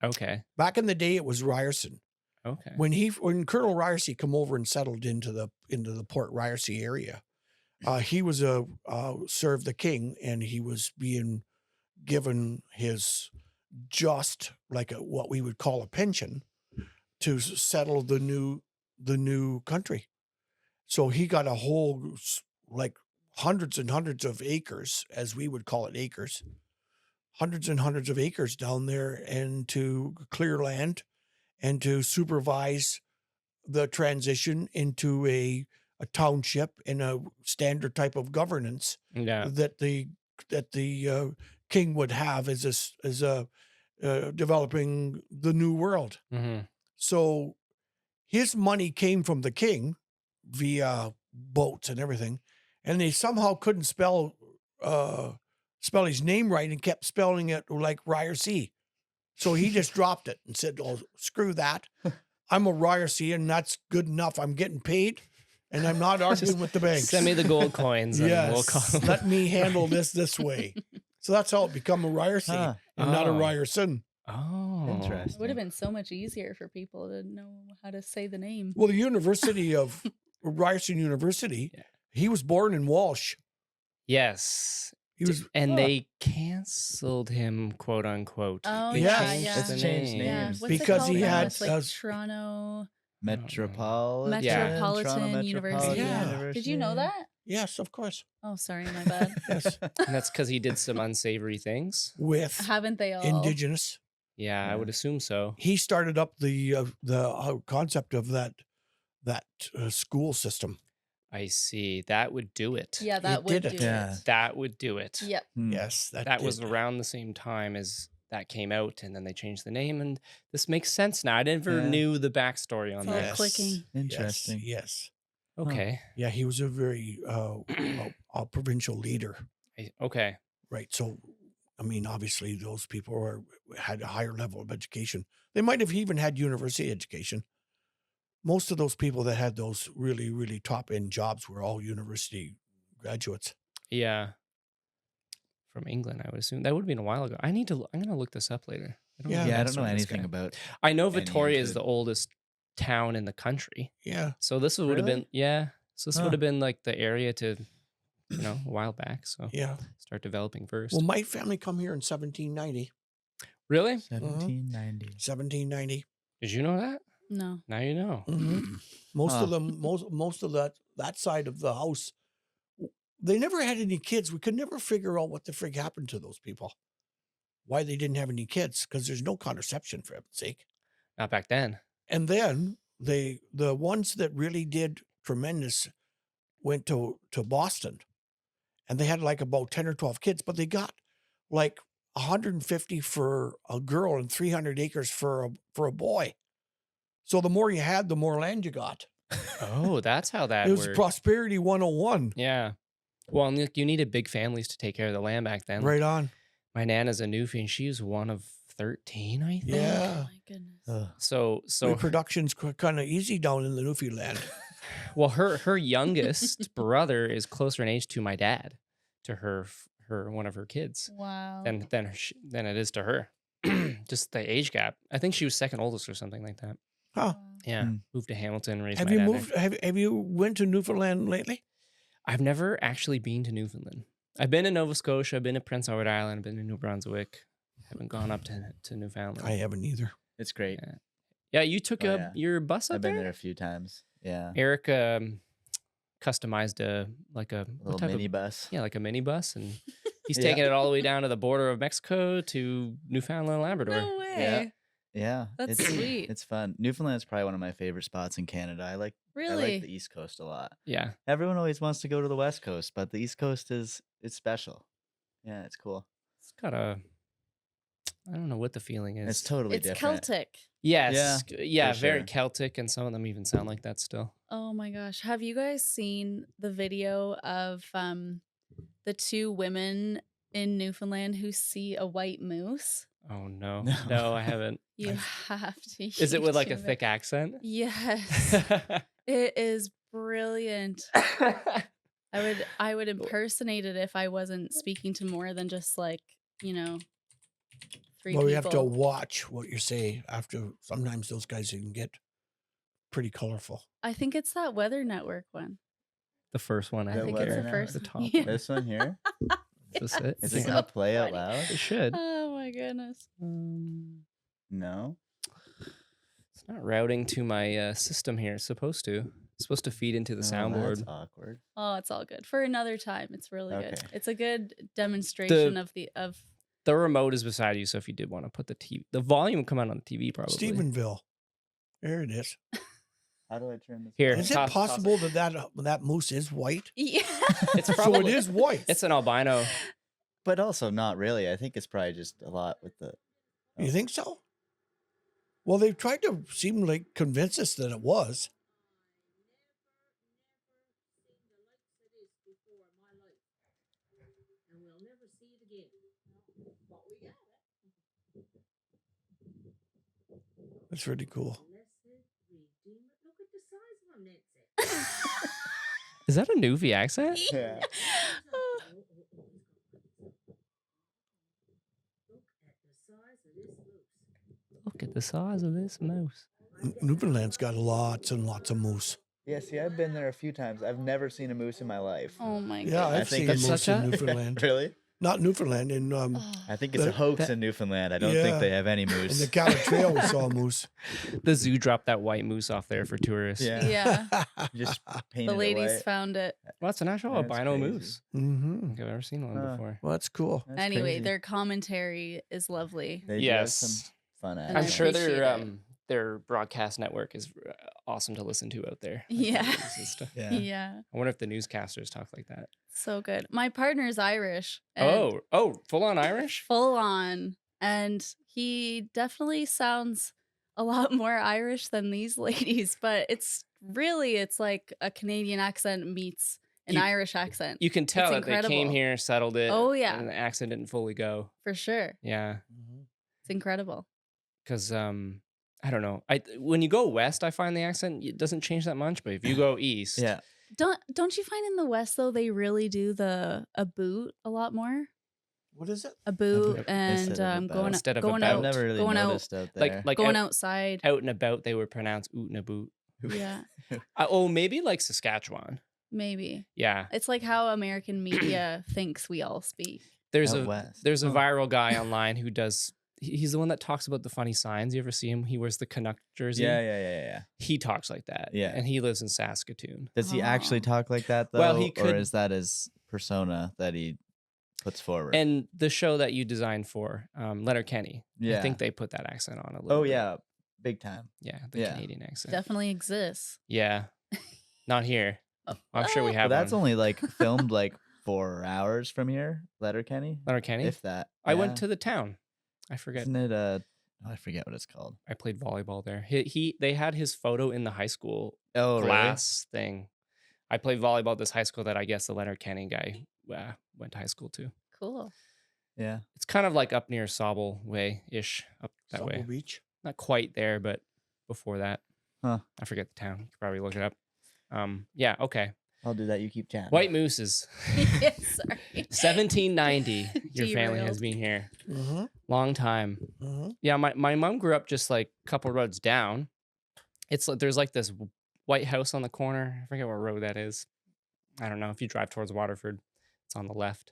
Okay. Back in the day, it was Ryerson. Okay. When Colonel Ryerse come over and settled into the Port Ryerse area, he was served the king, and he was being given his just what we would call a pension to settle the new country. So he got a whole hundreds and hundreds of acres, as we would call it, acres, hundreds and hundreds of acres down there, and to clear land and to supervise the transition into a township and a standard type of governance Yeah. that the king would have as developing the new world. Mm-hmm. So his money came from the king via boats and everything, and they somehow couldn't spell his name right and kept spelling it like Ryerse. So he just dropped it and said, "Oh, screw that. I'm a Ryerse, and that's good enough. I'm getting paid, and I'm not arguing with the banks. Send me the gold coins and Yes, we'll call let me handle this way." So that's how it became a Ryerse Huh. and not a Oh. Ryerson. Oh. It would Interesting. have been so much easier for people to know how to say the name. Well, the University of Ryerson University, Yeah. he was born in Walsh. Yes. He was And they canceled him, quote unquote. Oh, They yeah, changed yeah. It's changed Yeah. names. What's it Because called he now? had, It's like Toronto Metropolitan. Yeah. Metropolitan University. Yeah. Did you know that? yes, of course. Oh, sorry, my bad. Yes, And that's because he did some unsavory things. with Haven't they all? indigenous. Yeah, I Yeah. would assume so. He started up the concept of that school system. I see. That would do it. Yeah, that It would did do it. Yeah. it. That would do it. Yep. Yes, That was did. around the same time as that came out, and then they changed the name, and this makes sense now. I never Yeah. knew the backstory on It's all that. clicking. Interesting. Yes. Okay. Yeah, he was a very a provincial leader. Okay. Right. So, I mean, obviously, those people had a higher level of education. They might have even had university education. Most of those people that had those really, really top end jobs were all university graduates. Yeah. From England, I would assume. That would have been a while ago. I'm going to look this up later. Yeah. Yeah, I the don't know backstory of this anything guy. about. I know any Victoria is into the it. oldest town in the country. Yeah. So this would have been, Really? So this Huh. would have been like the area to, a while back. So Yeah. start developing first. Well, my family come here in 1790. Really? 1790. 1790. Did you know that? No. Now you know. Most Huh. of them, most of that side of the house, they never had any kids. We could never figure out what the frig happened to those people. Why they didn't have any kids? Because there's no contraception, for heaven's sake. Not back then. And then the ones that really did tremendous went to Boston, and they had like about 10 or 12 kids, but they got like 150 for a girl and 300 acres for a boy. So the more you had, the more land you got. Oh, that's how that It was worked. prosperity 101. Yeah. Well, and look, you needed big families to take care of the land back then. Right on. My Nana's a Newfie, and she was one of 13, I think. Yeah. Oh my goodness. Ugh. So Reproduction's kind of easy down in the Newfoundland. well, her youngest brother is closer in age to my dad, to her one of her kids, Wow. than it is to her. Just the age gap. I think she was second oldest or something like that. Huh. Yeah, Hmm. moved to Hamilton, raised Have my you dad moved? Have you went to Newfoundland lately? I've never actually been to Newfoundland. I've been to Nova Scotia, I've been to Prince Edward Island, I've been to New Brunswick. Haven't gone up to Newfoundland. I haven't either. It's great. Yeah, you took Oh, yeah. your bus up I've been there? there a few times. Yeah. Eric customized a A what little type mini of, bus. yeah, like a minibus, and he's Yeah. taking it all the way down to the border of Mexico to Newfoundland, Labrador. No way. Yeah. That's it's, sweet. It's fun. Newfoundland is probably one of my favorite spots in Canada. I like Really? the East Coast a lot. Yeah, Everyone always wants to go to the West Coast, but the East Coast it's special. Yeah, it's cool. it's got I don't know what the feeling is. It's totally It's different. Celtic. Yes, yeah, for very sure. Celtic, and some of them even sound like that still. Oh my gosh. Have you guys seen the video of the two women in Newfoundland who see a white moose? Oh no, No. no, I haven't. You have to. Is it with like a YouTube it. thick accent? Yes. It is brilliant. I would impersonate it if I wasn't speaking to more than just like, three Well, people. we have to watch what you say after. Sometimes those guys can get pretty colorful. I think it's that Weather Network one. The first one, I The think. Weather Eric, Network. First the one. top Yeah. one. This one here? Is this it? Is it So gonna play out funny. loud? It should. Oh my goodness. No. It's not routing to my system here. It's supposed to. It's supposed to feed into the Oh, soundboard. That's awkward. Oh, it's all good. For another time. It's really good. Okay. It's a good demonstration of The remote is beside you, so if you did want to put the volume will come out on the TV probably. Stephenville. There it is. How do I turn this? Here. Is it toss- possible that moose is white? Yeah. It's So probably it is white. It's an albino. But also not really. I think it's probably just a lot with the. You think so? Well, they've tried to seem like convince us that it was. That's really cool. Is that a Nuvi accent? Yeah. Look at the size of this moose. Newfoundland's got lots and lots of moose. Yeah. See, I've been there a few times. I've never seen a moose in my life. Oh my Yeah, god. I I've think seen that's moose such in a- Newfoundland. Really? Not Newfoundland, in I think it's a The- hoax in Newfoundland. I don't think Yeah. they have any in moose. the Cattle Trail we saw a moose. The zoo dropped that white moose off there for tourists. Yeah. Yeah. Just painted The it ladies white. found it. Well, it's an actual That's albino crazy. moose. I Mm-hmm. don't think I've ever seen one Huh. before. Well, that's cool. That's Anyway, crazy. their commentary is lovely. They do have Yes. some fun And I'm I ads. sure appreciate their broadcast network is awesome to listen to out there. Like, Yeah. the news and stuff. Yeah. Yeah. I wonder if the newscasters talk like that. So good. My partner's Irish. and Oh, full on Irish? Full on. And he definitely sounds a lot more Irish than these ladies, but it's like a Canadian accent meets an You- Irish accent. You can tell It's that they came incredible. here, settled it. Oh, yeah. And the accent didn't fully go. For sure. Yeah. It's incredible. Because I don't know. When you go west, I find the accent it doesn't change that much. But if you go east, Yeah. Don't you find in the West though they really do a boot a lot more? What is it? A boot Instead and of about. going Instead of going about. I've out, never really going out, noticed out there. Like going out, outside. out and about, they would pronounce oot and a boot. Yeah, Oh, maybe like Saskatchewan. maybe. Yeah. It's like how American media thinks we all speak. There's Out a west. there's a Huh. viral guy online who does. He's the one that talks about the funny signs. You ever see him? He wears the Canuck jersey. Yeah. He talks like that. Yeah. And he lives in Saskatoon. Does he actually Oh. talk like that though? Well, he could- Or is that his persona that he puts forward? And the show that you designed for Letterkenny, I Yeah. think they put that accent on a little bit. yeah, big time. Yeah, the Yeah. Canadian accent. Definitely exists. Yeah. Not here. I'm sure we Oh. have But that's one. only like filmed like 4 hours from here, Letterkenny. Letterkenny? If that. I went yeah. to the town. I forget. Isn't it I forget what it's called. I played volleyball there. They had his photo in the high school Oh, glass thing. I played volleyball at this high school that I guess the Letterkenny guy went to high school to. Cool. Really? Yeah. It's kind of like up near Sauble way-ish, up that Sauble way. Beach. Not quite there, but before that. Huh. I forget the town. You could probably look it up. Yeah, okay. I'll do that. You keep chatting. White Mooses. Sorry. 1790. Your family has Derailed. been here. Mm-hmm. Long time. Mm-hmm. Yeah, my mom grew up just like a couple roads down. It's like there's like this white house on the corner. I forget what road that is. I don't know. If you drive towards Waterford, it's on the left.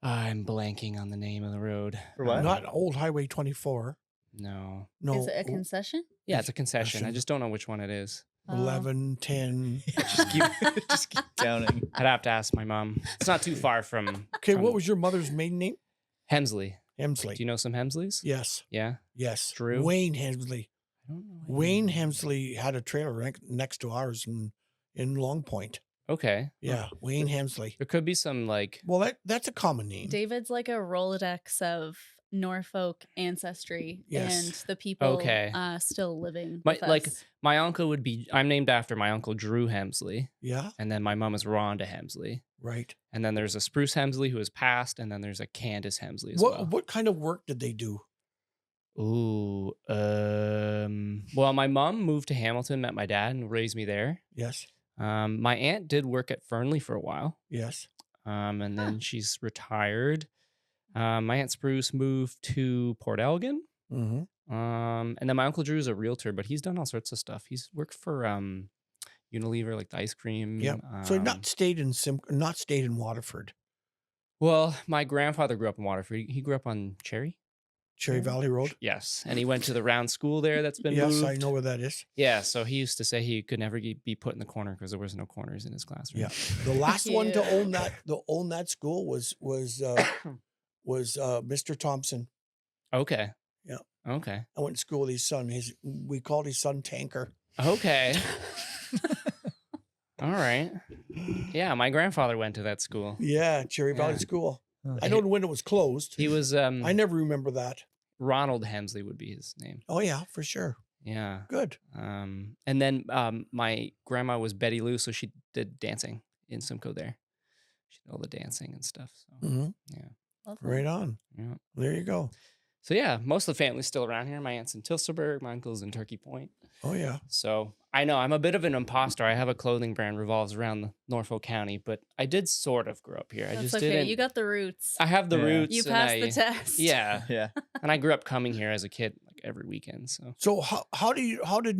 I'm blanking on the name of the road. For what? Not Old Highway 24. No. No. Is it a concession? Yeah, it's a concession. I Concession. just don't know which one it is. 11, 10. just keep counting. I'd have to ask my mom. It's not too far from. Okay, from what was your mother's maiden name? Hemsley? Hemsley. Do you know some Hemsleys? Yes. Yeah. Yes. Drew? Wayne Hemsley. I don't know. Wayne Hemsley had a trailer next to ours in Long Point. Okay. Yeah, Wayne Hemsley. There could be some like. Well, that's a common name. David's like a Rolodex of Norfolk ancestry Yes. and the people Okay. still living My with like us. my uncle would be. I'm named after my uncle Drew Hemsley, Yeah, and then my mom is Rhonda Hemsley, right. and then there's a Spruce Hemsley who has passed, and then there's a Candace Hemsley as What well. what kind of work did they do? Ooh. Well, my mom moved to Hamilton, met my dad, and raised me there. Yes, My aunt did work at Fernley for a while. yes. And then she's retired. My aunt Spruce moved to Port Elgin. Mm-hmm. And then my uncle Drew is a realtor, but he's done all sorts of stuff. He's worked for Unilever, like the ice cream. Yeah. So not stayed in Waterford, Well, my grandfather grew up in Waterford. He grew up on Cherry. Cherry Valley Road. Yes, and he went to the round school there. That's been Yes, moved. I know where that is. Yeah, so he used to say he could never be put in the corner because there was no corners in his classroom. Yeah. The last one to Yeah. own that school was Mr. Thompson. Okay. Yeah. Okay. I went to school with his son. We called his son Tanker. Okay. All right. Yeah, my grandfather went to that school. Yeah, Cherry Valley Yeah. School. Huh. I know when it was closed. He was I never remember that. Ronald Hemsley would be his name. Oh yeah, for sure. Yeah. Good. And then my grandma was Betty Lou, so she did dancing in Simcoe there. She did all the dancing and stuff. So hmm yeah. Lovely. Right on. Yeah. There you go. So yeah, most of the family's still around here. My aunt's in Tilsonburg, my uncle's in Turkey Point. Oh yeah. So I know I'm a bit of an imposter. I have a clothing brand revolves around the Norfolk County, but I did sort of grow up here. I That's just okay. didn't. You got the roots. I have the Yeah. roots. You and passed the test. Yeah, Yeah. and I grew up coming here as a kid, like every weekend. So So how did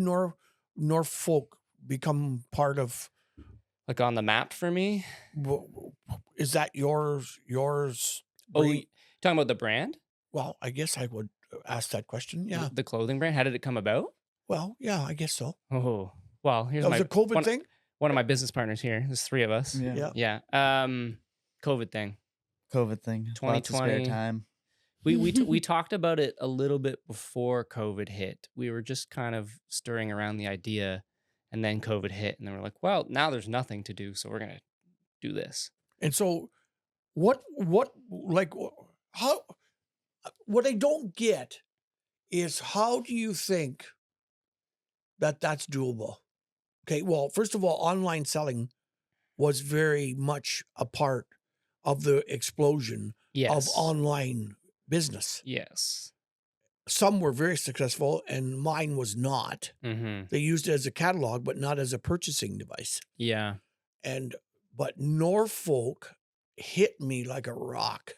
Norfolk become part of? like on the map for me. Is that yours? Oh, bringing- you talking about the brand? Well, I guess I would ask that question. Yeah. The clothing brand. How did it come about? Well, yeah, I guess so. Oh, well, here's That was my a COVID one, thing. one of my business partners here. There's three of us. Yeah. Yeah. Yeah. COVID thing. COVID thing. Lots of 2020. spare time. We talked about it a little bit before COVID hit. We were just kind of stirring around the idea, and then COVID hit, and then we're like, well, now there's nothing to do, so we're gonna do this. And so, what I don't get is how do you think that that's doable? Okay, well, first of all, online selling was very much a part of the explosion Yes. of online business. Yes. Some were very successful, and mine was not. Mm-hmm. They used it as a catalog, but not as a purchasing device. Yeah. But Norfolk hit me like a rock.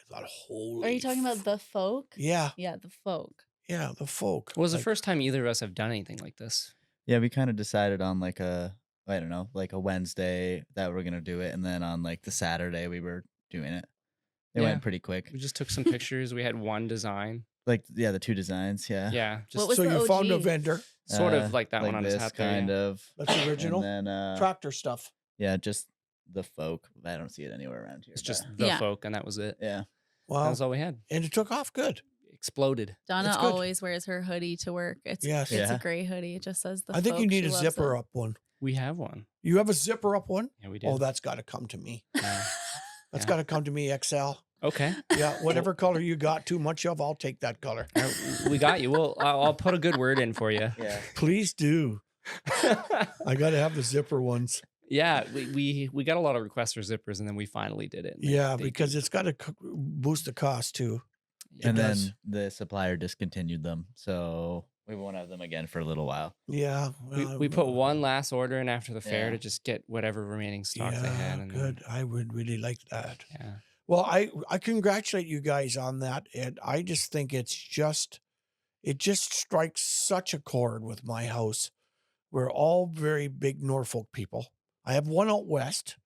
thought, holy. Are you talking about the folk? Yeah, Yeah, the folk. yeah, the folk. Well, it was the Like, first time either of us have done anything like this. Yeah, we kind of decided on like I don't know, like a Wednesday that we're gonna do it, and then on like the Saturday we were doing it. It Yeah. went pretty quick. We just took some pictures. We had one design. Like the 2 designs, yeah. Yeah, just was so the you found a OG? vendor. sort of like that like one on his this hat there. kind yeah. of. That's the original. And then Tractor stuff. yeah, just the folk. I don't see it anywhere around here. It's just but- the Yeah. folk, and that was it. yeah. That Wow. was all we had. And it took off good. Exploded. Donna It's good. always wears her hoodie to work. It's Yes. it's Yeah. a gray hoodie. It just says the I think you folk. need She a loves zipper it. up one. We have one. You have a zipper up one? Yeah, we did. Oh, that's got to come to me. Yeah. That's Yeah. got to come to me, XL. Okay. Yeah, whatever color you got too much of, I'll take that color. All right, we got you. I'll put a good word in for you. Yeah. Please do. I got to have the zipper ones. Yeah, we got a lot of requests for zippers, and then we finally did it. and Yeah, they because did- it's got to boost the cost too. Yeah. And It then does. the supplier discontinued them, so we won't have them again for a little while. Yeah. we put one last order in after the fair Yeah. to just get whatever remaining stock they Yeah, had. And then- good. I would really like that. yeah. Well, I congratulate you guys on that, and I just think it just strikes such a chord with my house. We're all very big Norfolk people. I have one out west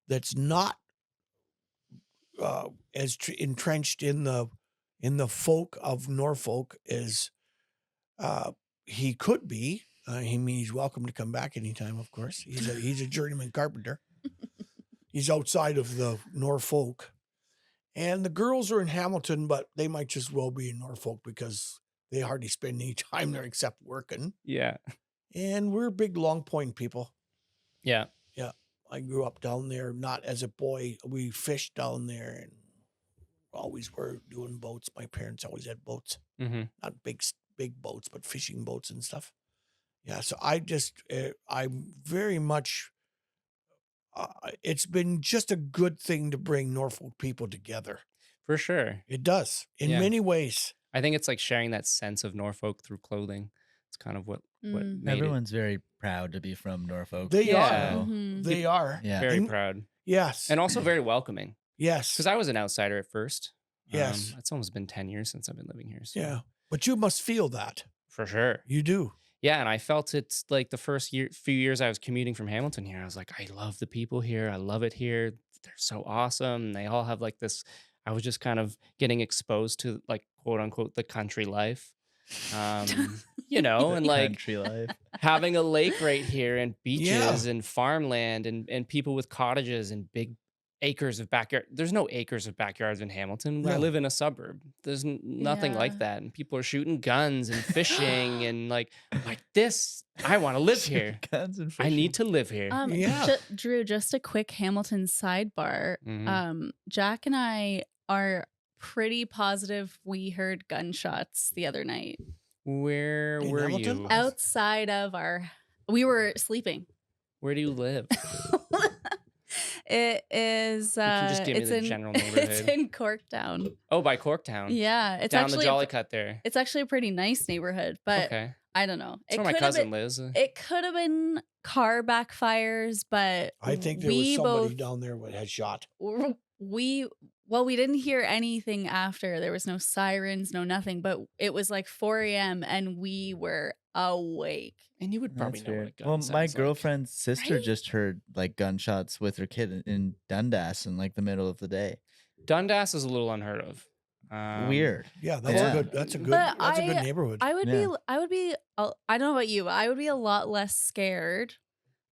that's not as entrenched in the folk of Norfolk as he could be. He's welcome to come back anytime, of course. He's a journeyman carpenter. He's outside of the Norfolk. And the girls are in Hamilton, but they might just well be in Norfolk because they hardly spend any time there except working. Yeah. And we're big Long Point people. Yeah. I grew up down there, not as a boy. We fished down there and always were doing boats. My parents always had boats, Mm-hmm. not big boats, but fishing boats and stuff. Yeah. So I'm very much, it's been just a good thing to bring Norfolk people together. For sure. It does in Yeah. many ways. I think it's like sharing that sense of Norfolk through clothing. It's kind of what Mm. made Everyone's very proud to be from Norfolk. They Yeah. are. Mhm. They are. Yeah. it. Very And- proud. Yes. And also very welcoming. Yes. Because I was an outsider at first. Yes. It's almost been 10 years since I've been living here. So Yeah. But you must feel that. For sure. You do. Yeah, and I felt it like the first few years I was commuting from Hamilton here. I was like, I love the people here. I love it here. They're so awesome. They all have like this. I was just kind of getting exposed to like quote unquote the country life, and like Country life. having a lake right here and beaches Yeah. and farmland and people with cottages and big acres of backyard. There's no acres of backyards in Hamilton. I No. live in a suburb. There's nothing Yeah. like that. And people are shooting guns and fishing and like this. I want to live here. Guns and I need to live here. Yeah. Drew, just a quick Hamilton sidebar. Mhm. Jack and I are pretty positive we heard gunshots the other night Where In were Hamilton? you? outside of we were sleeping. Where do you live? It is can just give me it's the in general it's neighborhood. in Corktown. Oh, by Corktown. Yeah, it's Down actually the Jolly Cut there. it's actually a pretty nice neighborhood, but Okay. I don't know. That's where my could have cousin been, lives. It could have been car backfires, but I think there was we somebody both down there that had shot. we didn't hear anything after. There was no sirens, no nothing, but it was like 4 a.m. and we were awake. And you would probably That's know weird. what a gun Well, my sounds like. girlfriend's sister Right? just heard like gunshots with her kid in Dundas in like the middle of the day. Dundas is a little unheard of. Weird. Yeah, that's Yeah. a good. That's a good. But That's a good I- neighborhood. I would Yeah. be I don't know about you, but I would be a lot less scared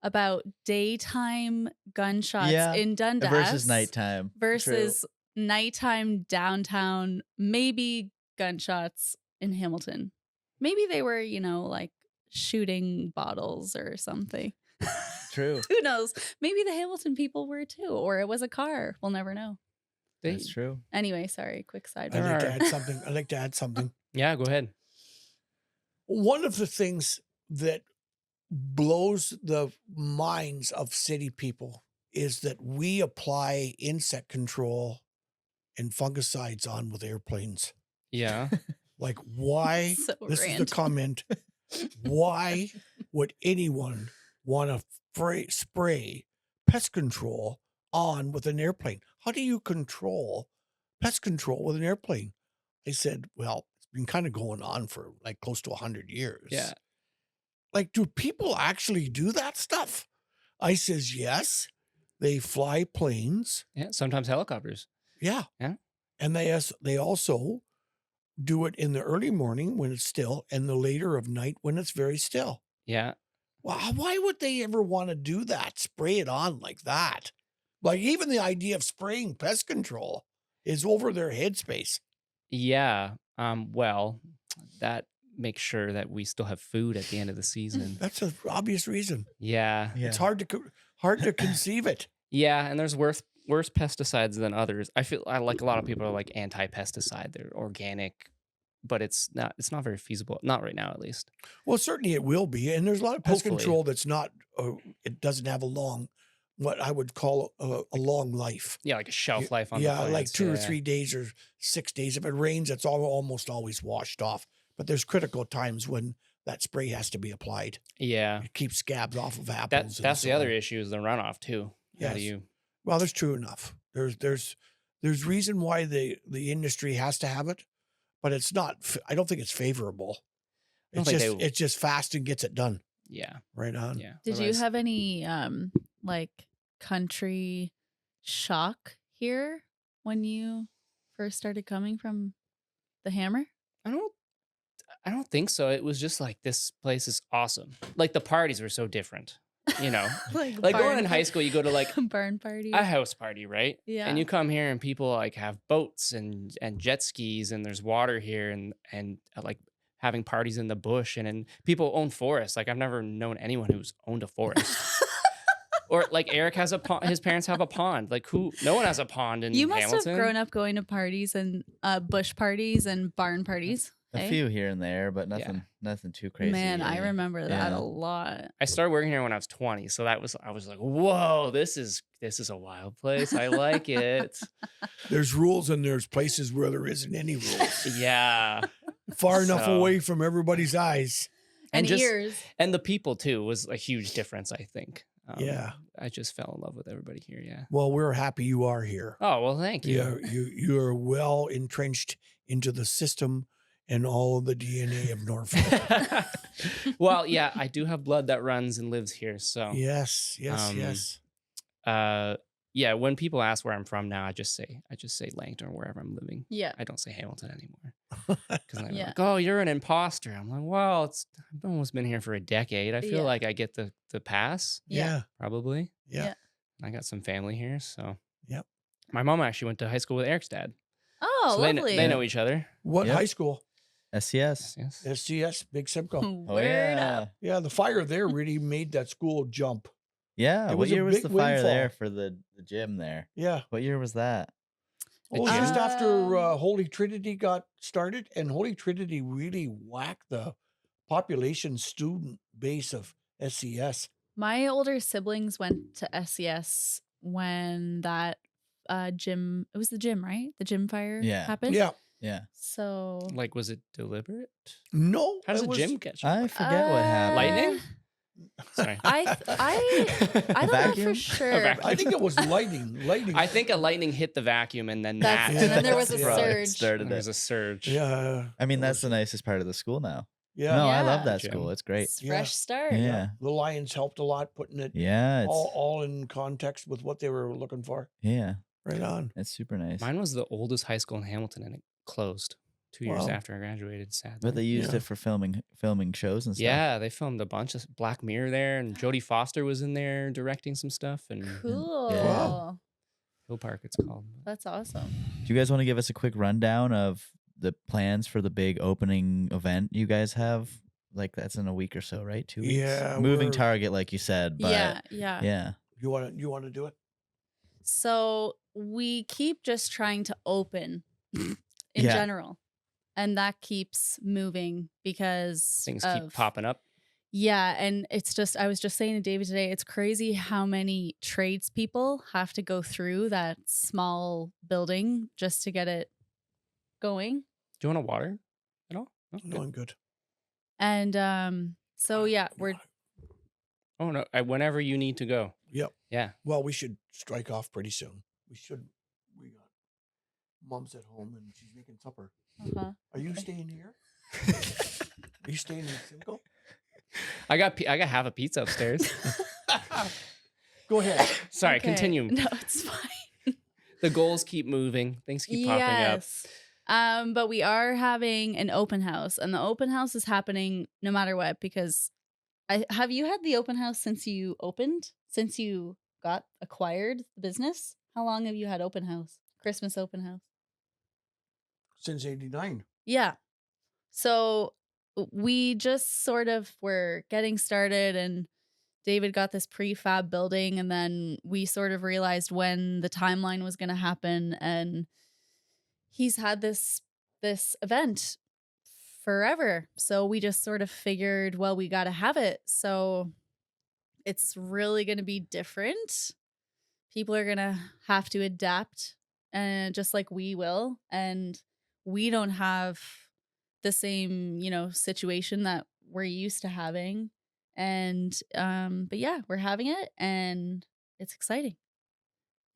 about daytime gunshots Yeah, in Dundas Versus nighttime. versus nighttime downtown, maybe gunshots in Hamilton. Maybe they were, like shooting bottles or something. True. Who knows? Maybe the Hamilton people were too, or it was a car. We'll never know. That's true. Anyway, sorry, quick I'd sidebar. like to are- add something. I'd like to add something. Yeah, go ahead. One of the things that blows the minds of city people is that we apply insect control and fungicides on with airplanes. Yeah. Like, why? So This is random. the comment. Why would anyone want to spray pest control on with an airplane? How do you control pest control with an airplane. I said, well, it's been kind of going on for like close to 100 years. Yeah. Like, do people actually do that stuff? I says, yes. They fly planes. Yeah. Sometimes helicopters. Yeah. Yeah. And they also do it in the early morning when it's still and the later of night when it's very still. Yeah. Well, why would they ever want to do that? Spray it on like that? Like, even the idea of spraying pest control is over their headspace. Yeah. Well, that makes sure that we still have food at the end of the season. That's an obvious reason. Yeah. It's hard to conceive it. Yeah. And there's worse pesticides than others. I feel like a lot of people are like anti-pesticide. They're organic, but it's not very feasible. Not right now, at least. Well, certainly it will be. And there's a lot of pest Hopefully. control that's not, it doesn't have what I would call a long life. Yeah. Like a shelf life on the Yeah, plants. like 2 or 3 days or 6 days. If it rains, it's almost always washed off. But there's critical times when that spray has to be applied. Yeah. It keeps scabs off of apples. That's the other issue is the runoff too. How do Yes. you? Well, that's true enough. There's reason why the industry has to have it, but it's not. I don't think it's favorable. I don't think It's just fast and gets it done. Yeah. Right on. Yeah. Did you have any like country shock here when you first started coming from the Hammer? I don't think so. It was just like, this place is awesome. Like the parties were so different, you know. Like going in high school, you go to like barn party, a house party, right? Yeah. And you come here and people like have boats and jet skis and there's water here and like having parties in the bush and people own forests. Like I've never known anyone who's owned a forest. Or like Eric has a pond, his parents have a pond. Like no one has a pond in You must Hamilton. have grown up going to parties and bush parties and barn parties. A few here and there, but nothing too crazy. Man, I remember that Yeah. a lot. I started working here when I was 20, so I was like, whoa, this is a wild place. I like it. There's rules and there's places where there isn't any rules. Yeah. Far enough So- away from everybody's eyes. And just- ears. And the people too was a huge difference, I think. Yeah. I just fell in love with everybody here. Yeah. Well, we're happy you are here. Oh, well, thank you. Yeah, you are well entrenched into the system and all of the DNA of Norfolk. Well, yeah, I do have blood that runs and lives here. So Yes. yeah, when people ask where I'm from now, I just say Langton or wherever I'm living. Yeah. I don't say Hamilton anymore. Because they're Yeah. like, oh, you're an imposter. I'm like, well, I've almost been here for a decade. I feel Yeah. like I get the pass, Yeah. probably. Yeah. I got some family here, so. Yep. My mom actually went to high school with Eric's dad. Oh, So lovely. they know each other. What Yep. high school? SCS. Yes. SCS, Big Simcoe. Oh Word yeah. up. Yeah, the fire there really made that school jump. Yeah. It What was a year was big the fire windfall. there for the gym there? Yeah. What year was that? Oh, gym? just after Holy Trinity got started, and Holy Trinity really whacked the population student base of SCS. My older siblings went to SES when that gym, it was the gym, right? The gym fire Yeah. happened. Yeah. Yeah. So Like, was it deliberate? No. How does it a was- gym catch? I forget what happened. Lightning? Sorry. I don't know Vacuum? for sure. vacuum. I think it was lightning. Lightning. I think a lightning hit the vacuum and then That's, that. and then there was a Yeah. surge. Started There was it. a surge. Yeah. I mean, it that's the was- nicest part of the school now. Yeah. No, I love Yeah. that Gym. school. It's great. It's Yeah. fresh start. Yeah. The Lions helped a lot putting it Yeah. It's all in context with what they were looking for. yeah. Right on. It's super nice. Mine was the oldest high school in Hamilton and it closed 2 years Wow. after I graduated, sadly. But they used Yeah. it for filming shows and stuff. Yeah, they filmed a bunch of Black Mirror there, and Jodie Foster was in there directing some stuff. And Cool. Wow. Hill Park, it's called. That's awesome. Do you guys want to give us a quick rundown of the plans for the big opening event you guys have? Like that's in a week or so, right? 2 weeks. Yeah, Moving we're- target, like you said. But yeah. yeah. You want to do it? So we keep just trying to open in Yeah. general. And that keeps moving because Things of, keep popping up. Yeah. And it's just, I was just saying to David today, it's crazy how many tradespeople have to go through that small building just to get it going. Do you want a water at all? No? No, Good. I'm good. And so, yeah, we're, Oh, no. Whenever you need to go. Yep. Yeah. Well, we should strike off pretty soon. We should. Mom's at home and she's making supper. Uh-huh. Are you staying here? Are you staying in Simcoe? I got half a pizza upstairs. Go ahead. Sorry, Okay. continue. No, it's fine. The goals keep moving. Things keep popping up. Yes. But we are having an open house, and the open house is happening no matter what, because have you had the open house since you opened? Since you got acquired the business? How long have you had open house? Christmas open house? Since 89. Yeah. So we just sort of were getting started, and David got this prefab building, and then we sort of realized when the timeline was going to happen, and he's had this event forever. So we just sort of figured, well, we got to have it. So it's really going to be different. People are going to have to adapt, and just like we will. And we don't have the same, situation that we're used to having. And but yeah, we're having it, and it's exciting.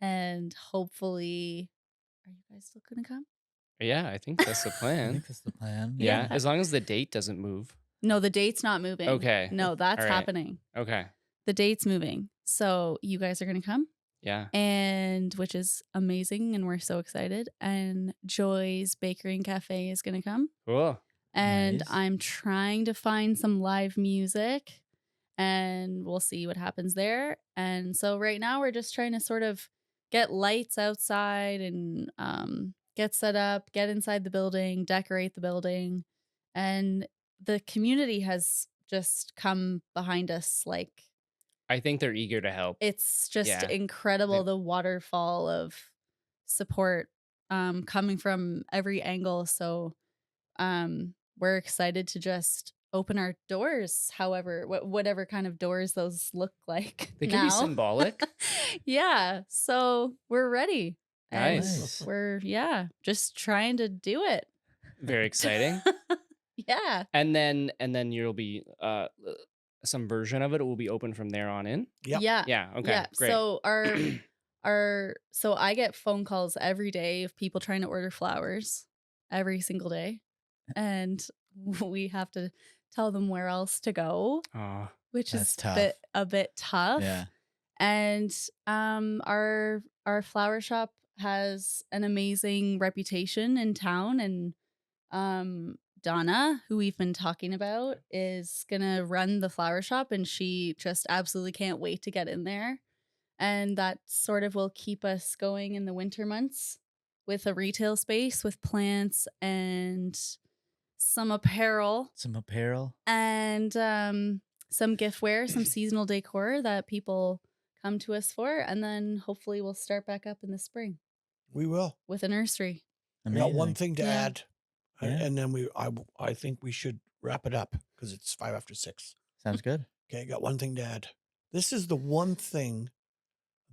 And hopefully, are you guys still gonna come? Yeah, I think that's the I plan. think that's the plan. Yeah, as long as the date doesn't move. No, the date's not moving. Okay. No, that's All right. happening. Okay. The date's moving. So you guys are gonna come, Yeah. and which is amazing, and we're so excited. And Joy's Bakery and Cafe is gonna come. Cool. And Nice. I'm trying to find some live music, and we'll see what happens there. And so right now we're just trying to sort of get lights outside and get set up, get inside the building, decorate the building. And the community has just come behind us. Like, I think they're eager to help. it's just Yeah. incredible, the waterfall of support coming from every angle. So we're excited to just open our doors, however, whatever kind of doors those look like. They can be now. symbolic. Yeah. So we're ready. And Nice. we're, just trying to do it. Very exciting. Yeah. And then you'll be some version of it will be open from there on in. Yep. Yeah. Yeah. Okay. Yeah. Great. So so I get phone calls every day of people trying to order flowers every single day. And we have to tell them where else to go, Aw. which That's is tough. a bit tough. Yeah. And our flower shop has an amazing reputation in town, and Donna, who we've been talking about, is gonna run the flower shop, and she just absolutely can't wait to get in there. And that sort of will keep us going in the winter months with a retail space with plants and some apparel Some apparel. and some giftware, some seasonal decor that people come to us for. And then hopefully we'll start back up in the spring We will. with a nursery. I got one Amazing. thing to Yeah. add, Yeah. and then I think we should wrap it up because it's 5:06. Sounds good. Okay, I got one thing to add. This is the one thing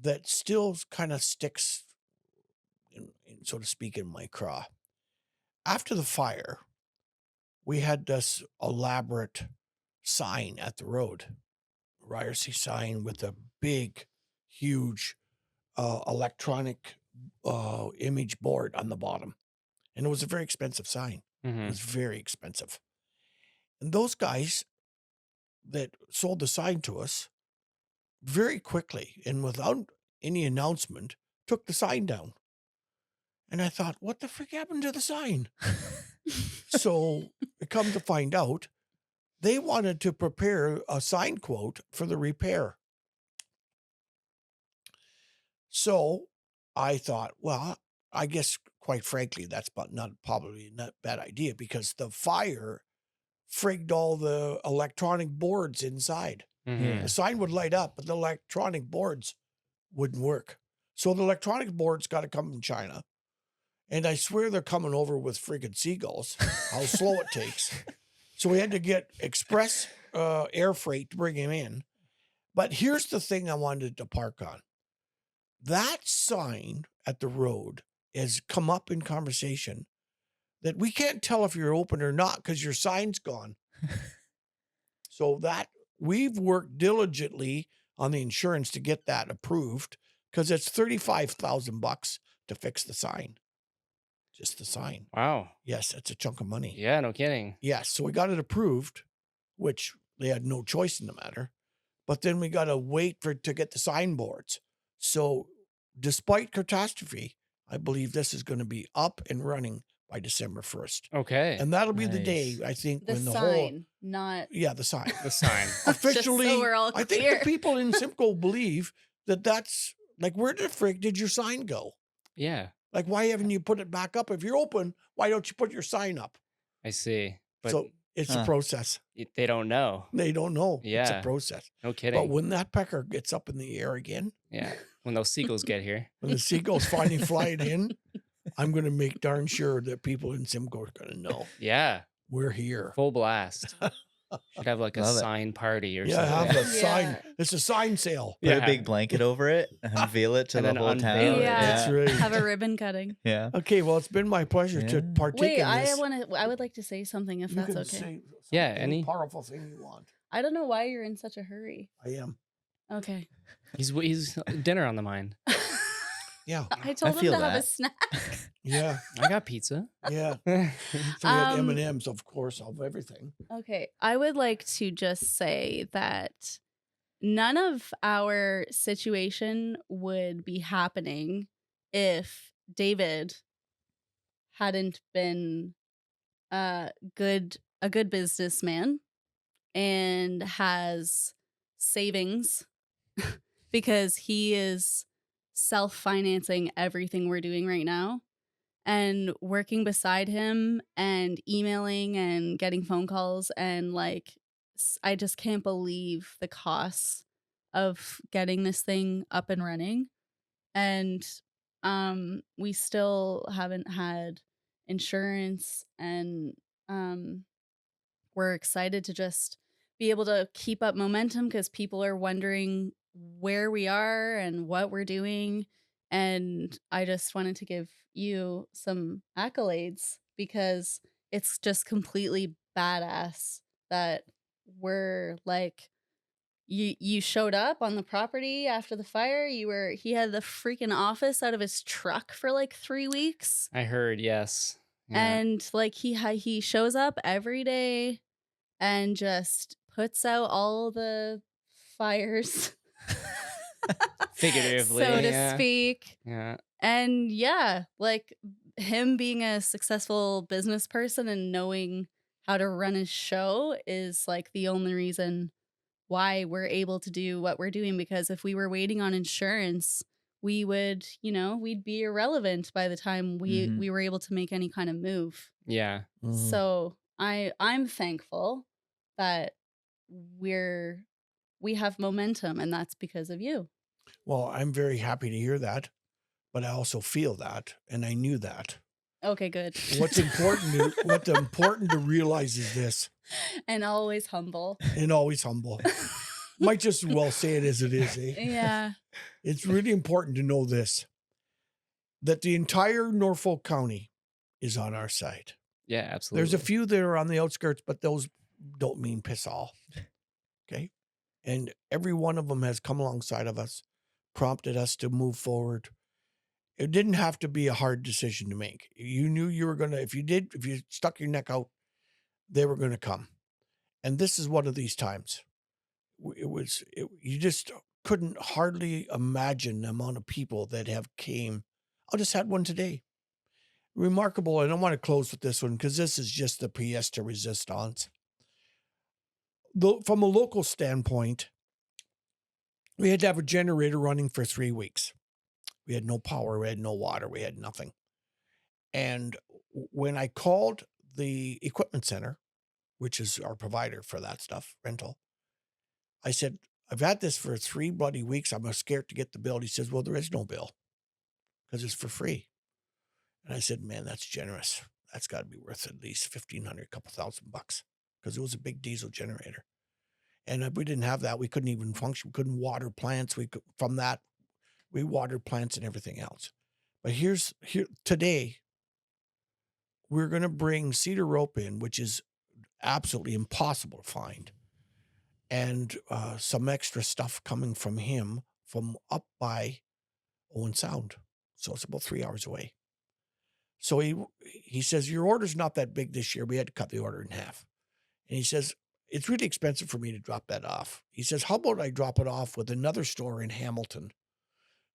that still kind of sticks, so to speak, in my craw. After the fire, we had this elaborate sign at the road, Ryerse sign with a big, huge electronic image board on the bottom. And it was a very expensive sign. It Mhm. was very expensive. And those guys that sold the sign to us very quickly and without any announcement took the sign down. And I thought, what the frick happened to the sign? So it come to find out, they wanted to prepare a sign quote for the repair. So I thought, well, I guess quite frankly, that's probably not a bad idea because the fire frigged all the electronic boards inside. Mhm. The sign would light up, but the electronic boards wouldn't work. So the electronic boards got to come from China. And I swear they're coming over with friggin' seagulls, how slow it takes. So we had to get express air freight to bring him in. But here's the thing I wanted to park on. That sign at the road has come up in conversation that we can't tell if you're open or not because your sign's gone. So that we've worked diligently on the insurance to get that approved because it's $35,000 to fix the sign. just the sign. Wow. Yes, it's a chunk of money. Yeah, no kidding. Yes, so we got it approved, which they had no choice in the matter. But then we got to wait to get the signboards. So despite catastrophe, I believe this is going to be up and running by December 1st. Okay. And that'll be the day, Nice. I think, The when the sign, whole... not Yeah, the sign. The sign. Officially, Just so we're all I think clear. the people in Simcoe believe that that's... Like, where the frick did your sign go? Yeah, Like, why haven't you put it back up? If you're open, why don't you put your sign up? I see. But So it's a Huh. process. they don't know. They don't know. It's a Yeah. process. No But kidding. when that pecker gets up in the air again, Yeah. When those seagulls get here. when the seagulls finally fly it in, I'm going to make darn sure that people in Simcoe are going to know Yeah. we're here. Full blast. Should have like a Love it. sign party or Yeah, have something. a sign. Yeah. It's a sign sale. Put Yeah. a big blanket over it, unveil it to And the then whole unveil town. it. Yeah. That's right. Have a ribbon cutting. Yeah. Okay, well, it's been my pleasure to Yeah. partake Wait, in this. I would like to say something if You that's can okay. say Yeah, any any- powerful thing you want. I don't know why you're in such a hurry. I am. Okay. He's dinner on the mind. Yeah, I told him feel to have a that. snack. yeah, I got pizza. yeah. So we had Um, M&Ms, of course, of everything. Okay. I would like to just say that none of our situation would be happening if David hadn't been a good businessman and has savings because he is self-financing everything we're doing right now. And working beside him and emailing and getting phone calls and like I just can't believe the costs of getting this thing up and running. And we still haven't had insurance, and we're excited to just be able to keep up momentum because people are wondering where we are and what we're doing. And I just wanted to give you some accolades because it's just completely badass that we're like you showed up on the property after the fire. He had the freaking office out of his truck for like 3 weeks. I heard, yes. Yeah. And like he shows up every day and just puts out all the fires Figuratively, so to yeah. speak. Yeah. And yeah, like him being a successful business person and knowing how to run his show is like the only reason why we're able to do what we're doing. Because if we were waiting on insurance, we would, we'd be irrelevant by the time we were able to make any kind of move. Yeah. Mhm. So I'm thankful that we have momentum, and that's because of you. Well, I'm very happy to hear that, but I also feel that, and I knew that. Okay, good. What's important to realize is this, And always humble. and always humble. Might just as well say it as it is, eh? Yeah. It's really important to know this, that the entire Norfolk County is on our side. Yeah, absolutely. There's a few that are on the outskirts, but those don't mean piss all. Okay. And every one of them has come alongside of us, prompted us to move forward. It didn't have to be a hard decision to make. You knew you were going to, if you stuck your neck out, they were going to come. And this is one of these times. You just couldn't hardly imagine the amount of people that have came. I just had one today. Remarkable. And I want to close with this one because this is just the pièce de résistance. From a local standpoint, we had to have a generator running for 3 weeks. We had no power, we had no water, we had nothing. And when I called the equipment center, which is our provider for that stuff, rental, I said, I've had this for 3 bloody weeks. I'm scared to get the bill. He says, well, there is no bill because it's for free. And I said, man, that's generous. That's got to be worth at least $1,500, couple $1,000 because it was a big diesel generator. And if we didn't have that, we couldn't even function. We couldn't water plants. From that, we watered plants and everything else. But here today, we're going to bring cedar rope in, which is absolutely impossible to find. And some extra stuff coming from him from up by Owen Sound. So it's about 3 hours away. So he says, your order's not that big this year. We had to cut the order in half. And he says, it's really expensive for me to drop that off. He says, how about I drop it off with another store in Hamilton?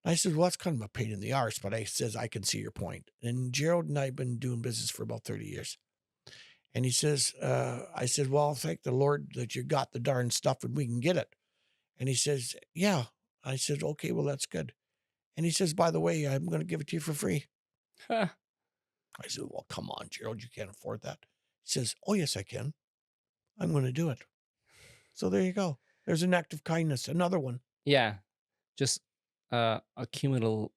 I said, well, that's kind of a pain in the arse, but I says, I can see your point. And Gerald and I have been doing business for about 30 years. And he says, I said, well, thank the Lord that you got the darn stuff and we can get it. And he says, yeah. I said, okay, well, that's good. And he says, by the way, I'm going to give it to you for free. Huh. I said, well, come on, Gerald, you can't afford that. He says, oh, yes, I can. I'm going to do it. So there you go. There's an act of kindness. Another one. Yeah. Just cumulative?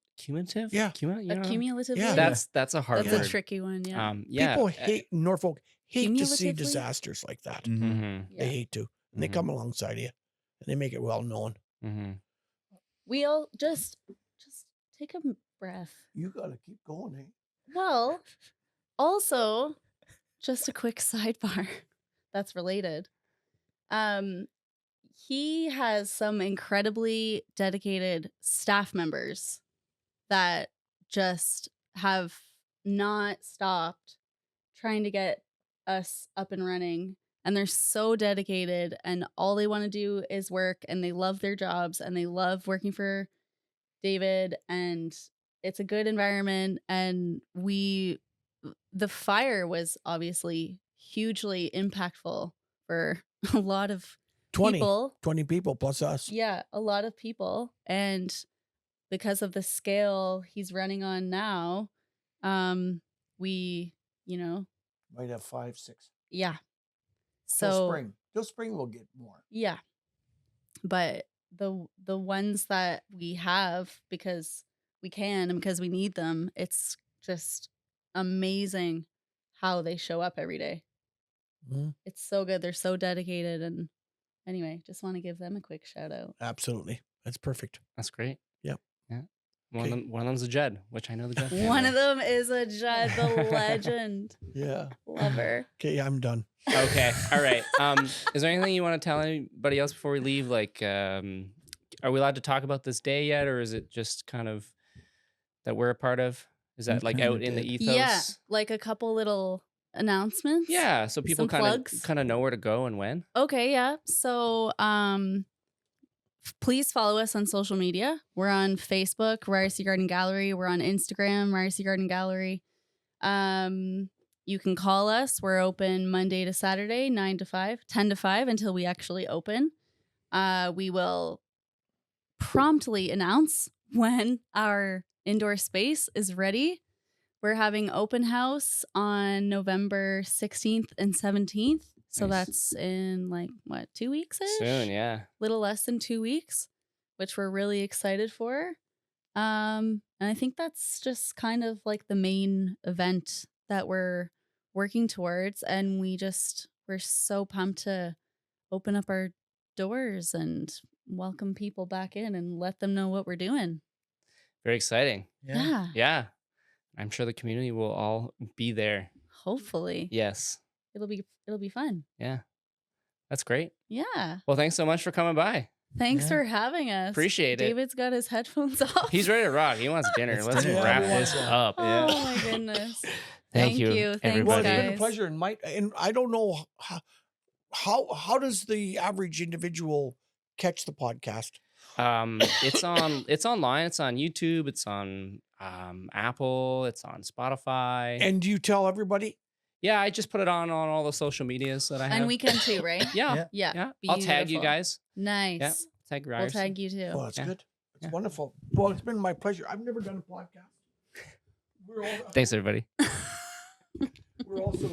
Yeah. Accumulatively. Yeah. That's a hard That's word. a tricky one. Yeah. Yeah. People hate Norfolk, hate to see Cumulatively? disasters like that. Mm-hmm. They hate to. And they come alongside you and they make it well known. Mm-hmm. We all just take a breath. You got to keep going, eh? Well, also, just a quick sidebar that's related. He has some incredibly dedicated staff members that just have not stopped trying to get us up and running. And they're so dedicated and all they want to do is work and they love their jobs and they love working for David and it's a good environment. And the fire was obviously hugely impactful for a lot of 20 people plus us. Yeah, a lot of people. And because of the scale he's running on now, we, might have 5, 6. yeah. So till spring we'll get more. Yeah. But the ones that we have because we can and because we need them, it's just amazing how they show up every day. Mm-hmm. It's so good. They're so dedicated. And anyway, just want to give them a quick shout out. Absolutely. That's perfect. That's great. Yep. Yeah. One of them's a Judd, which I know the Judd family. One of them is a Judd, the legend. Yeah. Love her. Okay, I'm done. Okay. All right. Is there anything you want to tell anybody else before we leave? Like, are we allowed to talk about this day yet, or is it just kind of that we're a part of? Is that like out in the ethos? Yeah, like a couple little announcements. Yeah, so people kind of know where to go and when. Okay, yeah. So, please follow us on social media. We're on Facebook, Ryerse Garden Gallery. We're on Instagram, Ryerse Garden Gallery. You can call us. We're open Monday to Saturday, 9 to 5, 10 to 5 until we actually open. We will promptly announce when our indoor space is ready. We're having open house on November 16th and 17th. So Nice. That's in 2 weeks-ish? Soon, yeah. Little less than 2 weeks, which we're really excited for. And I think that's just kind of like the main event that we're working towards. And we're so pumped to open up our doors and welcome people back in and let them know what we're doing. Very exciting. Yeah. Yeah. I'm sure the community will all be there. Hopefully. Yes. It'll be fun. Yeah. That's great. Yeah. Well, thanks so much for coming by. Thanks for having us. Appreciate it. David's got his headphones off. He's ready to rock. He wants dinner. It's Let's dinner. wrap Yeah, we this want up. Oh my goodness. Thank you, Thanks, everybody. Well, it's been a guys. pleasure. And I don't know how does the average individual catch the podcast? It's online. It's on YouTube. It's on Apple. It's on Spotify. And do you tell everybody? Yeah, I just put it on all the social medias that I have. And we can too, right? Yeah. Yeah. Yeah. I'll tag you Beautiful. guys. Nice. Yeah. Tag We'll Ryerse. tag you too. Oh, that's Yeah. good. It's Yeah. wonderful. Well, it's been my pleasure. I've never done a podcast. Thanks, everybody. We're also